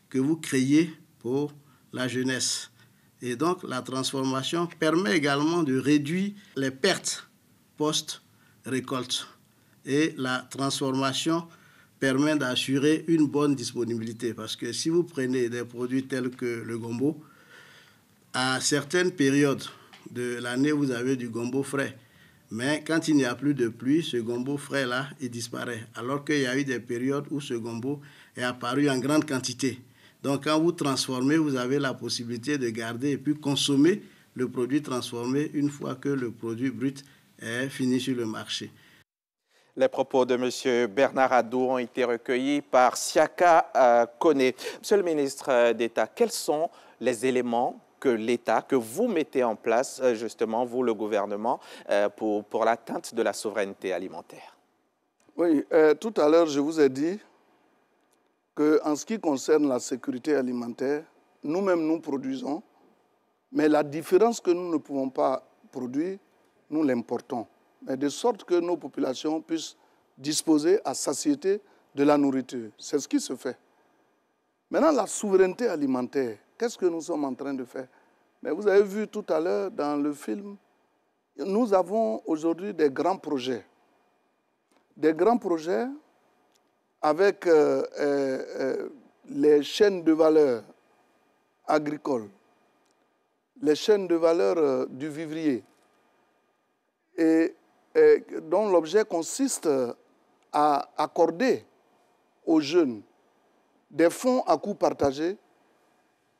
que vous créez pour la jeunesse. Et donc, la transformation permet également de réduire les pertes post-récolte. Et la transformation permet d'assurer une bonne disponibilité. Parce que si vous prenez des produits tels que le gombo, à certaines périodes de l'année, vous avez du gombo frais. Mais quand il n'y a plus de pluie, ce gombo frais-là, il disparaît. Alors qu'il y a eu des périodes où ce gombo est apparu en grande quantité. Donc, quand vous transformez, vous avez la possibilité de garder et puis consommer le produit transformé une fois que le produit brut est fini sur le marché. Les propos de M. Bernard Adou ont été recueillis par Siaka Kone. Monsieur le ministre d'État, quels sont les éléments que l'État, que vous mettez en place, justement, vous, le gouvernement, pour l'atteinte de la souveraineté alimentaire? Oui, tout à l'heure, je vous ai dit qu'en ce qui concerne la sécurité alimentaire, nous-mêmes, nous produisons, mais la différence que nous ne pouvons pas produire, nous l'importons. Mais de sorte que nos populations puissent disposer à satiété de la nourriture. C'est ce qui se fait. Maintenant, la souveraineté alimentaire, qu'est-ce que nous sommes en train de faire? Mais vous avez vu tout à l'heure dans le film, nous avons aujourd'hui des grands projets. Des grands projets avec les chaînes de valeur agricoles, les chaînes de valeur du vivrier, et dont l'objet consiste à accorder aux jeunes des fonds à coût partagé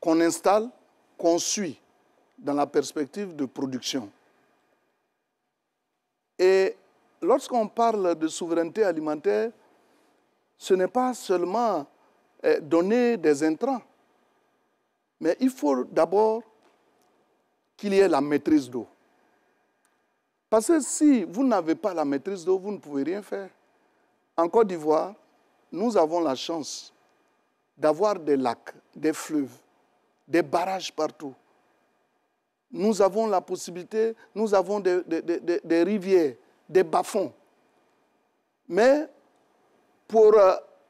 qu'on installe, qu'on suit dans la perspective de production. Et lorsqu'on parle de souveraineté alimentaire, ce n'est pas seulement donner des intrants, mais il faut d'abord qu'il y ait la maîtrise d'eau. Parce que si vous n'avez pas la maîtrise d'eau, vous ne pouvez rien faire. En Côte d'Ivoire, nous avons la chance d'avoir des lacs, des fleuves, des barrages partout. Nous avons la possibilité, nous avons des rivières, des bas-fonds. Mais pour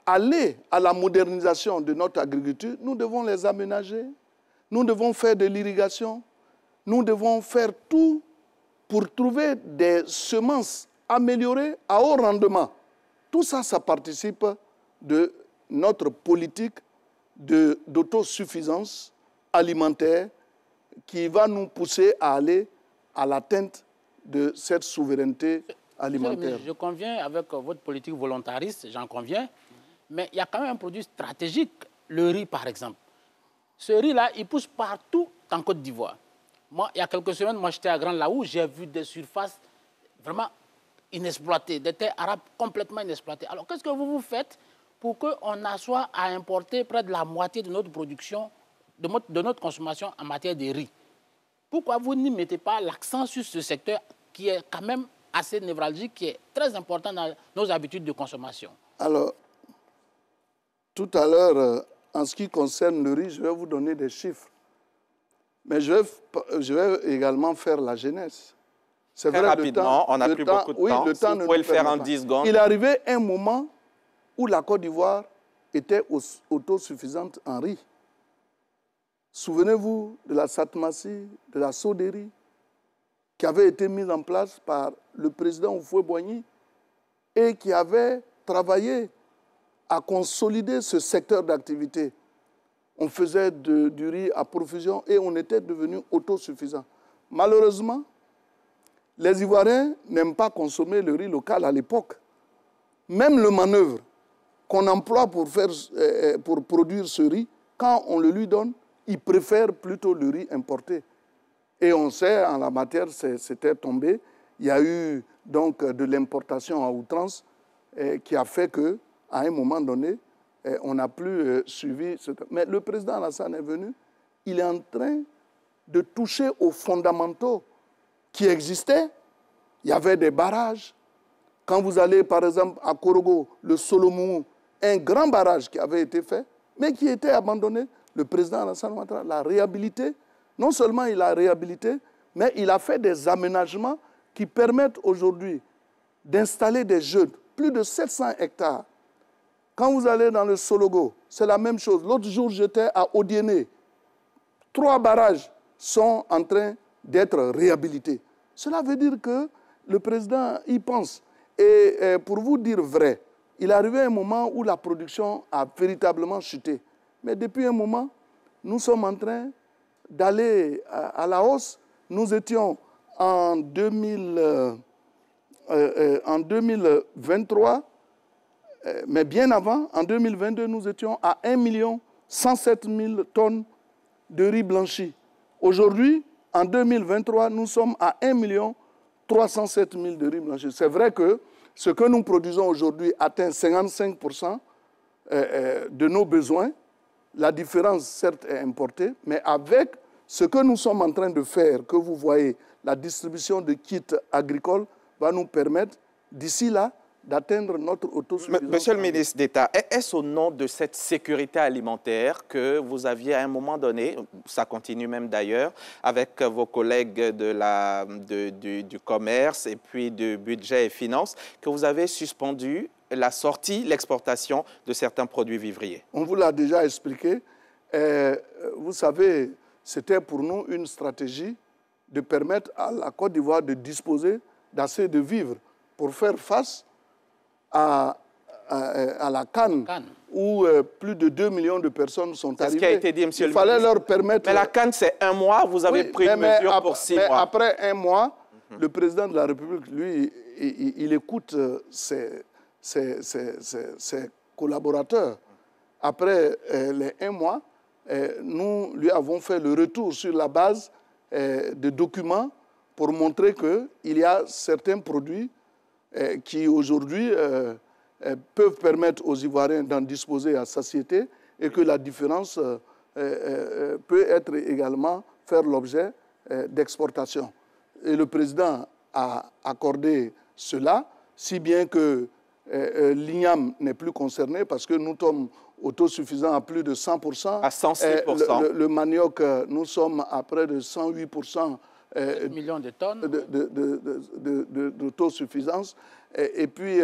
aller à la modernisation de notre agriculture, nous devons les aménager, nous devons faire de l'irrigation, nous devons faire tout pour trouver des semences améliorées à haut rendement. Tout ça, ça participe de notre politique d'autosuffisance alimentaire qui va nous pousser à aller à l'atteinte de cette souveraineté alimentaire. Je conviens avec votre politique volontariste, j'en conviens, mais il y a quand même un produit stratégique, le riz par exemple. Ce riz-là, il pousse partout en Côte d'Ivoire. Moi, il y a quelques semaines, moi j'étais à Grand Laou, j'ai vu des surfaces vraiment inexploitées, des terres arabes complètement inexploitées. Alors qu'est-ce que vous faites pour qu'on soit à importer près de la moitié de notre production, de notre consommation en matière de riz? Pourquoi vous n'y mettez pas l'accent sur ce secteur qui est quand même assez névralgique, qui est très important dans nos habitudes de consommation? Alors, tout à l'heure, en ce qui concerne le riz, je vais vous donner des chiffres. Mais je vais également faire la jeunesse. C'est vrai, rapidement, on n'a plus beaucoup de temps. Le temps vous pouvez le faire en 10 secondes. Il est arrivé un moment où la Côte d'Ivoire était autosuffisante en riz. Souvenez-vous de la Satmassi, de la Soderi, qui avait été mise en place par le président Houphouët-Boigny et qui avait travaillé à consolider ce secteur d'activité. On faisait du riz à profusion et on était devenu autosuffisant. Malheureusement, les Ivoiriens n'aiment pas consommer le riz local à l'époque. Même le manœuvre qu'on emploie pour produire ce riz, quand on le lui donne, il préfère plutôt le riz importé. Et on sait, en la matière, c'était tombé. il y a eu donc de l'importation à outrance qui a fait qu'à un moment donné, on n'a plus suivi. Mais le président Alassane est venu, il est en train de toucher aux fondamentaux qui existaient. Il y avait des barrages. Quand vous allez, par exemple, à Korogo, le Solomou, un grand barrage qui avait été fait, mais qui était abandonné, le président Alassane Ouattara l'a réhabilité. Non seulement il l'a réhabilité, mais il a fait des aménagements qui permettent aujourd'hui d'installer des jeunes, plus de 700 hectares. Quand vous allez dans le Sologo, c'est la même chose. L'autre jour, j'étais à Odiéné. 3 barrages sont en train d'être réhabilités. Cela veut dire que le président y pense. Et pour vous dire vrai, il est arrivé un moment où la production a véritablement chuté. Mais depuis un moment, nous sommes en train d'aller à la hausse. Nous étions en 2023, mais bien avant, en 2022, nous étions à 1 107 000 tonnes de riz blanchi. Aujourd'hui, en 2023, nous sommes à 1 307 000 de riz blanchi. C'est vrai que ce que nous produisons aujourd'hui atteint 55% de nos besoins. La différence, certes, est importée, mais avec ce que nous sommes en train de faire, que vous voyez, la distribution de kits agricoles va nous permettre, d'ici là, d'atteindre notre autosuffisance. Monsieur le ministre d'État, est-ce au nom de cette sécurité alimentaire que vous aviez à un moment donné, ça continue même d'ailleurs, avec vos collègues du commerce et puis du budget et finances, que vous avez suspendu la sortie, l'exportation de certains produits vivriers? On vous l'a déjà expliqué. Vous savez, c'était pour nous une stratégie de permettre à la Côte d'Ivoire de disposer d'assez de vivres pour faire face à la CAN, où plus de 2 millions de personnes sont arrivées. C'est ce qui a été dit, monsieur le ministre. Il fallait leur permettre... Mais la CAN, c'est 1 mois, vous avez pris une mesure pour 6 mois. Après 1 mois, le président de la République, lui, il écoute ses collaborateurs. Après les 1 mois, nous lui avons fait le retour sur la base de documents pour montrer qu'il y a certains produits qui aujourd'hui peuvent permettre aux Ivoiriens d'en disposer à satiété et que la différence peut être également faire l'objet d'exportation. Et le président a accordé cela, si bien que l'INAM n'est plus concerné parce que nous sommes autosuffisants à plus de 100%. À 106%. Le manioc, nous sommes à près de 108%. 7 millions de tonnes d'autosuffisance. Et puis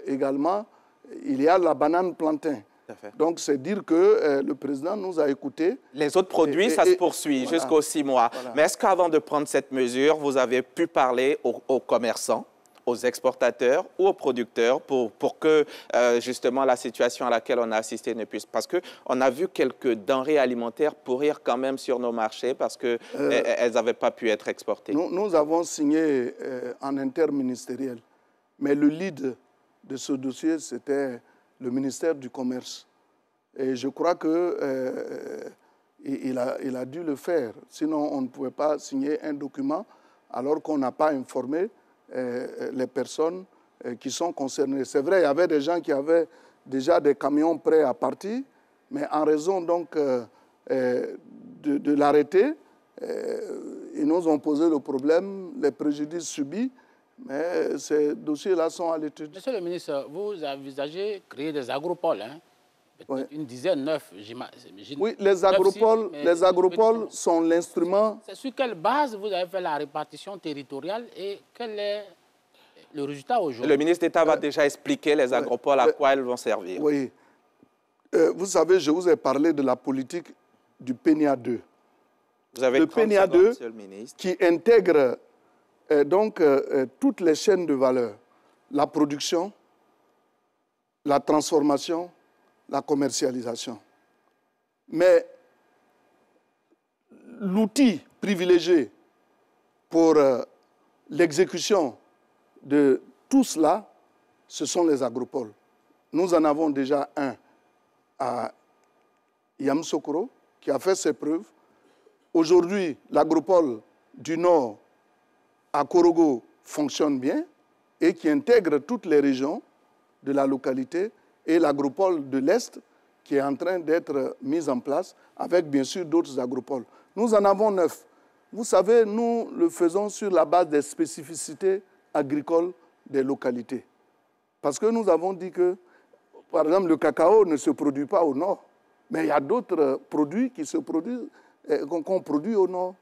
également, il y a la banane plantain. Donc, c'est dire que le président nous a écoutés. Les autres produits, ça se poursuit voilà. jusqu'aux 6 mois. Voilà. Mais est-ce qu'avant de prendre cette mesure, vous avez pu parler aux commerçants, aux exportateurs ou aux producteurs pour que justement la situation à laquelle on a assisté ne puisse... Parce qu'on a vu quelques denrées alimentaires pourrir quand même sur nos marchés parce qu'elles n'avaient pas pu être exportées. Nous avons signé en interministériel, mais le lead de ce dossier, c'était le ministère du Commerce. Et je crois qu'il a dû le faire. Sinon, on ne pouvait pas signer un document alors qu'on n'a pas informé les personnes qui sont concernées. C'est vrai, il y avait des gens qui avaient déjà des camions prêts à partir, mais en raison donc de l'arrêté, ils nous ont posé le problème, les préjudices subis, mais ces dossiers-là sont à l'étude. Monsieur le ministre, vous envisagez créer des agropoles, hein? Oui. Une dizaine, 9, j'imagine. Oui, les agropoles sont l'instrument. C'est sur quelle base vous avez fait la répartition territoriale et quel est le résultat aujourd'hui? Le ministre d'État va déjà expliquer les agropoles, à quoi elles vont servir. Oui. Vous savez, je vous ai parlé de la politique du PNIA 2. Vous avez le PNIA 2 qui intègre toutes les chaînes de valeur, la production, la transformation, la commercialisation. Mais l'outil privilégié pour l'exécution de tout cela, ce sont les agropoles. Nous en avons déjà un à Yamoussoukro qui a fait ses preuves. Aujourd'hui, l'agropole du Nord à Korogo fonctionne bien et qui intègre toutes les régions de la localité et l'agropole de l'Est qui est en train d'être mise en place avec bien sûr d'autres agropoles. Nous en avons 9. Vous savez, nous le faisons sur la base des spécificités agricoles des localités. Parce que nous avons dit que, par exemple, le cacao ne se produit pas au nord, mais il y a d'autres produits qui se produisent, qu'on produit au nord.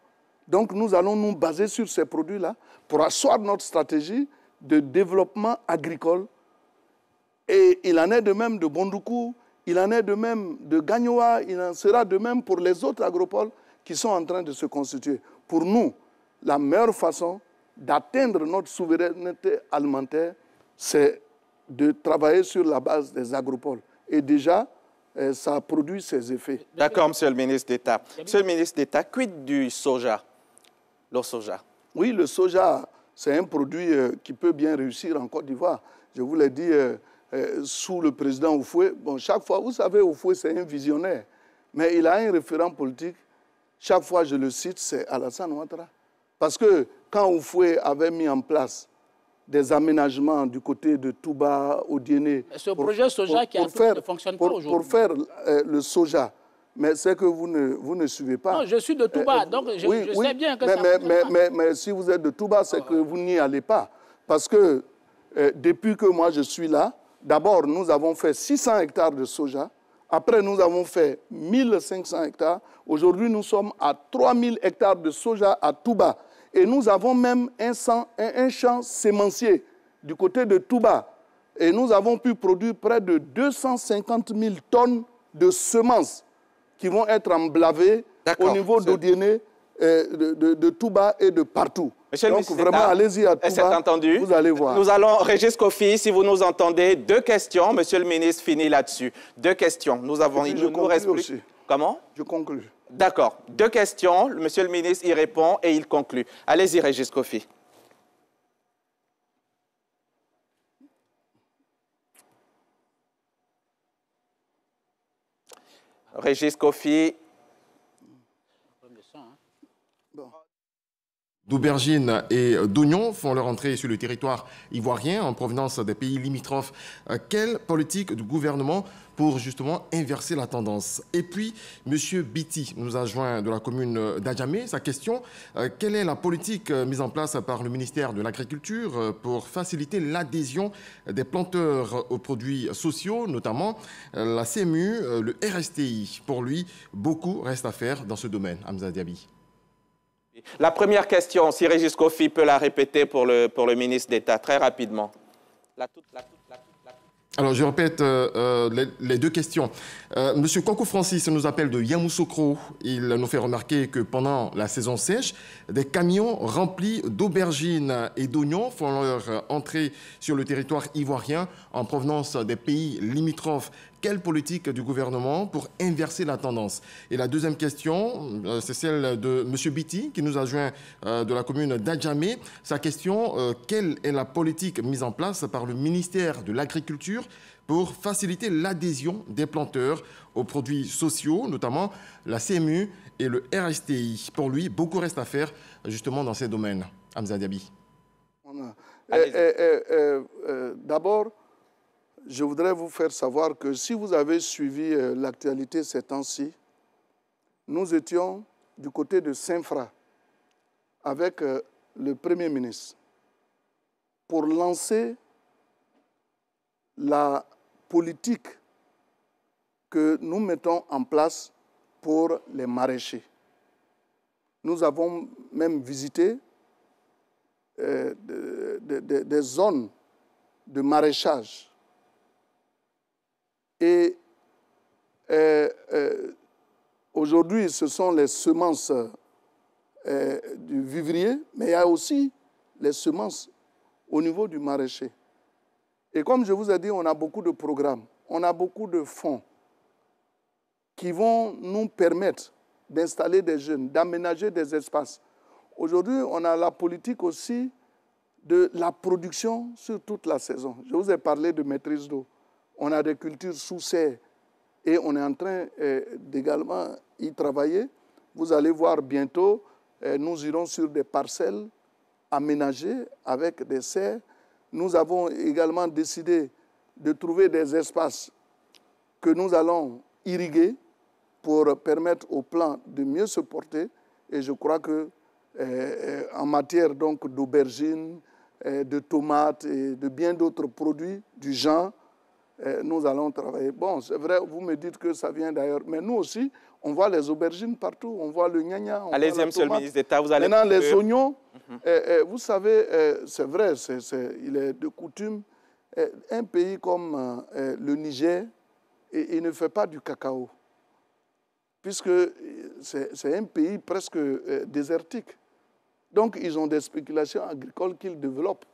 Donc nous allons nous baser sur ces produits-là pour asseoir notre stratégie de développement agricole. Et il en est de même de Bondoukou, il en est de même de Gagnoa, il en sera de même pour les autres agropoles qui sont en train de se constituer. Pour nous, la meilleure façon d'atteindre notre souveraineté alimentaire, c'est de travailler sur la base des agropoles. Et déjà, ça produit ses effets. D'accord, Monsieur le ministre d'État. Monsieur le ministre d'État, quid du soja, le soja? Oui, le soja, c'est un produit qui peut bien réussir en Côte d'Ivoire. Je vous l'ai dit, sous le président Oufoué, bon, chaque fois, vous savez, Oufoué, c'est un visionnaire, mais il a un référent politique. Chaque fois je le cite, c'est Alassane Ouattara. Parce que quand Oufoué avait mis en place des aménagements du côté de Touba, Odiéné... Ce projet soja qui ne fonctionne pas aujourd'hui. Pour faire le soja, mais c'est que vous ne suivez pas. Non, je suis de Touba, donc je sais bien que ça mais si vous êtes de Touba, c'est que vous n'y allez pas. Parce que depuis que moi je suis là, d'abord nous avons fait 600 hectares de soja. Après, nous avons fait 1500 hectares. Aujourd'hui, nous sommes à 3000 hectares de soja à Touba. Et nous avons même un champ sémencier du côté de Touba. Et nous avons pu produire près de 250 000 tonnes de semences qui vont être emblavées au niveau d'Odiéné, de Touba et de partout. Monsieur Donc vraiment, allez-y à Touba, vous allez voir. Nous allons, Régis Kofi, si vous nous entendez, 2 questions. Monsieur le ministre finit là-dessus. 2 questions. Nous avons, il nous reste plus. Comment? Je conclue. D'accord. 2 questions. Monsieur le ministre y répond et il conclut. Allez-y, Régis Kofi. Régis Kofi. D'aubergines et d'oignons font leur entrée sur le territoire ivoirien en provenance des pays limitrophes. Quelle politique du gouvernement pour justement inverser la tendance? Et puis, M. Biti nous a joint de la commune d'Adjamé. Sa question, quelle est la politique mise en place par le ministère de l'Agriculture pour faciliter l'adhésion des planteurs aux produits sociaux, notamment la CMU, le RSTI? Pour lui, beaucoup reste à faire dans ce domaine. Hamza Diaby. La première question, si Régis Kofi peut la répéter pour le ministre d'État, très rapidement. Alors, je répète les 2 questions. Monsieur Koko Francis nous appelle de Yamoussoukro. Il nous fait remarquer que pendant la saison sèche, des camions remplis d'aubergines et d'oignons font leur entrée sur le territoire ivoirien en provenance des pays limitrophes. Quelle politique du gouvernement pour inverser la tendance? Et la deuxième question, c'est celle de M. Biti, qui nous a joint de la commune d'Adjamé. Sa question, quelle est la politique mise en place par le ministère de l'Agriculture pour faciliter l'adhésion des planteurs aux produits sociaux, notamment la CMU et le RSTI? Pour lui, beaucoup reste à faire justement dans ces domaines. Hamza Diaby. D'abord, je voudrais vous faire savoir que si vous avez suivi l'actualité ces temps-ci, nous étions du côté de Saint-Fra avec le Premier ministre pour lancer la politique que nous mettons en place pour les maraîchers. Nous avons même visité des zones de maraîchage. Et aujourd'hui, ce sont les semences du vivrier, mais il y a aussi les semences au niveau du maraîcher. Et comme je vous ai dit, on a beaucoup de programmes, on a beaucoup de fonds qui vont nous permettre d'installer des jeunes, d'aménager des espaces. Aujourd'hui, on a la politique aussi de la production sur toute la saison. Je vous ai parlé de maîtrise d'eau. On a des cultures sous serre et on est en train d'également y travailler. Vous allez voir bientôt, nous irons sur des parcelles aménagés avec des serres. Nous avons également décidé de trouver des espaces que nous allons irriguer pour permettre aux plants de mieux se porter. Et je crois que en matière donc d'aubergines, de tomates et de bien d'autres produits du genre, nous allons travailler. Bon, c'est vrai, vous me dites que ça vient d'ailleurs, mais nous aussi, on voit les aubergines partout, on voit le gnagna, on voit la tomate. Monsieur le ministre d'État, vous allez... Maintenant, les oignons, vous savez, c'est vrai, il est de coutume, un pays comme le Niger, il ne fait pas du cacao, puisque c'est un pays presque désertique. Donc, ils ont des spéculations agricoles qu'ils développent.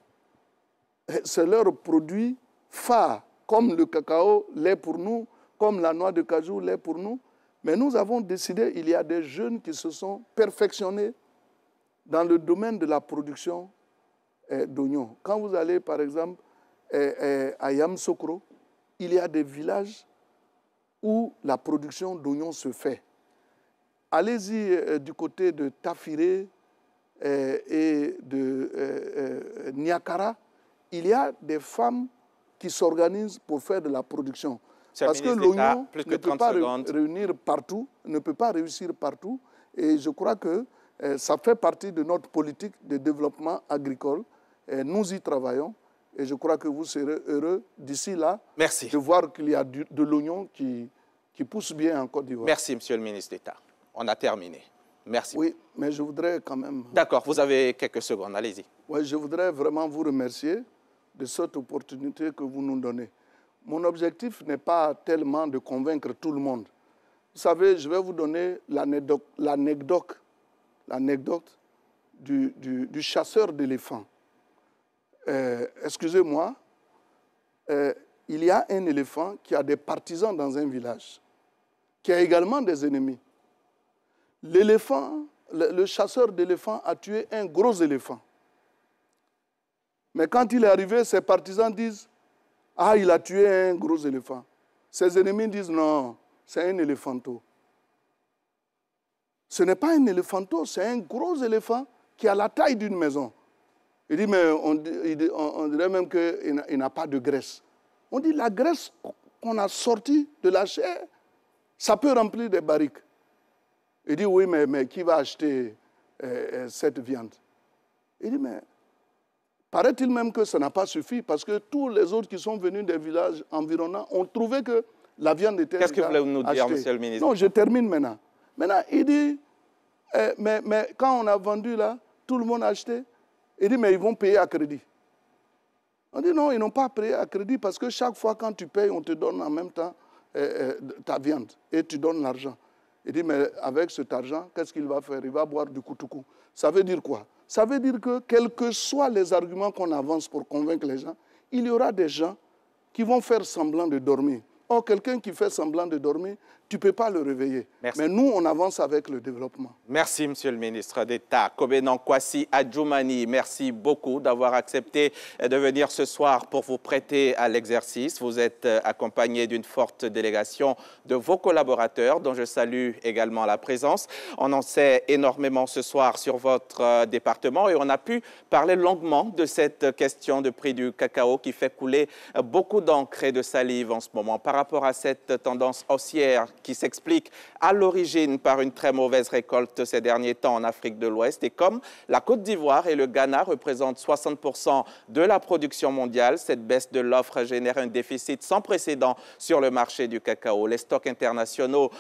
C'est leur produit phare, comme le cacao l'est pour nous, comme la noix de cajou l'est pour nous. Mais nous avons décidé, il y a des jeunes qui se sont perfectionnés dans le domaine de la production d'oignons. Quand vous allez, par exemple, à Yamsokro, il y a des villages où la production d'oignons se fait. Allez-y du côté de Tafiré et de Niakara, il y a des femmes qui s'organisent pour faire de la production. Parce que l'oignon ne peut pas réussir partout. Et je crois que ça fait partie de notre politique de développement agricole. Et nous y travaillons. Et je crois que vous serez heureux d'ici là de voir qu'il y a de l'oignon qui pousse bien en Côte d'Ivoire. Merci, Monsieur le ministre d'État. On a terminé. Merci. Oui, mais je voudrais quand même... D'accord, vous avez quelques secondes, allez-y. Oui, je voudrais vraiment vous remercier de cette opportunité que vous nous donnez. Mon objectif n'est pas tellement de convaincre tout le monde. Vous savez, je vais vous donner l'anecdote du chasseur d'éléphants. Excusez-moi, il y a un éléphant qui a des partisans dans un village, qui a également des ennemis. L'éléphant, le chasseur d'éléphants a tué un gros éléphant. Mais quand il est arrivé, ses partisans disent « Ah, il a tué un gros éléphant ». Ses ennemis disent « Non, c'est un éléphanto ». Ce n'est pas un éléphanto, c'est un gros éléphant qui a la taille d'une maison. Il dit « Mais on dirait même qu'il n'a pas de graisse ». On dit « La graisse qu'on a sortie de la chair, ça peut remplir des barriques ». Il dit « Oui, mais qui va acheter cette viande ?» Il dit « Mais paraît-il même que ça n'a pas suffi parce que tous les autres qui sont venus des villages environnants ont trouvé que la viande était Qu'est-ce que vous voulez nous dire, Monsieur le ministre? Non, je termine maintenant. Maintenant, il dit mais quand on a vendu là, tout le monde a acheté. Il dit mais ils vont payer à crédit. On dit non, ils n'ont pas payé à crédit parce que chaque fois quand tu payes, on te donne en même temps ta viande et tu donnes l'argent. Il dit, mais avec cet argent, qu'est-ce qu'il va faire? Il va boire du koutoukou. Ça veut dire quoi? Ça veut dire que, quels que soient les arguments qu'on avance pour convaincre les gens, il y aura des gens qui vont faire semblant de dormir. Or, quelqu'un qui fait semblant de dormir, tu ne peux pas le réveiller. Merci. Mais nous, on avance avec le développement. Merci, Monsieur le ministre d'État. Kobenan Kwasi Adjoumani, merci beaucoup d'avoir accepté de venir ce soir pour vous prêter à l'exercice. Vous êtes accompagné d'une forte délégation de vos collaborateurs, dont je salue également la présence. On en sait énormément ce soir sur votre département et on a pu parler longuement de cette question de prix du cacao qui fait couler beaucoup d'encre et de salive en ce moment par rapport à cette tendance haussière qui s'explique à l'origine par une très mauvaise récolte ces derniers temps en Afrique de l'Ouest. Et comme la Côte d'Ivoire et le Ghana représentent 60% de la production mondiale, cette baisse de l'offre génère un déficit sans précédent sur le marché du cacao. Les stocks internationaux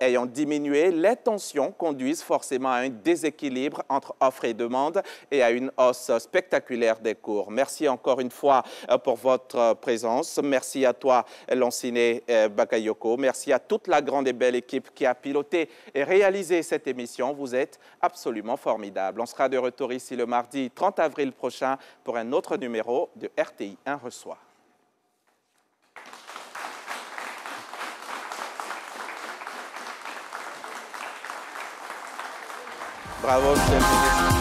ayant diminué, les tensions conduisent forcément à un déséquilibre entre offre et demande et à une hausse spectaculaire des cours. Merci encore une fois pour votre présence. Merci à toi, Lanciné Bakayoko. Merci à toute la grande et belle équipe qui a piloté et réalisé cette émission. Vous êtes absolument formidables. On sera de retour ici le mardi 30 avril prochain pour un autre numéro de RTI 1 Reçoit. Bravo, monsieur le ministre.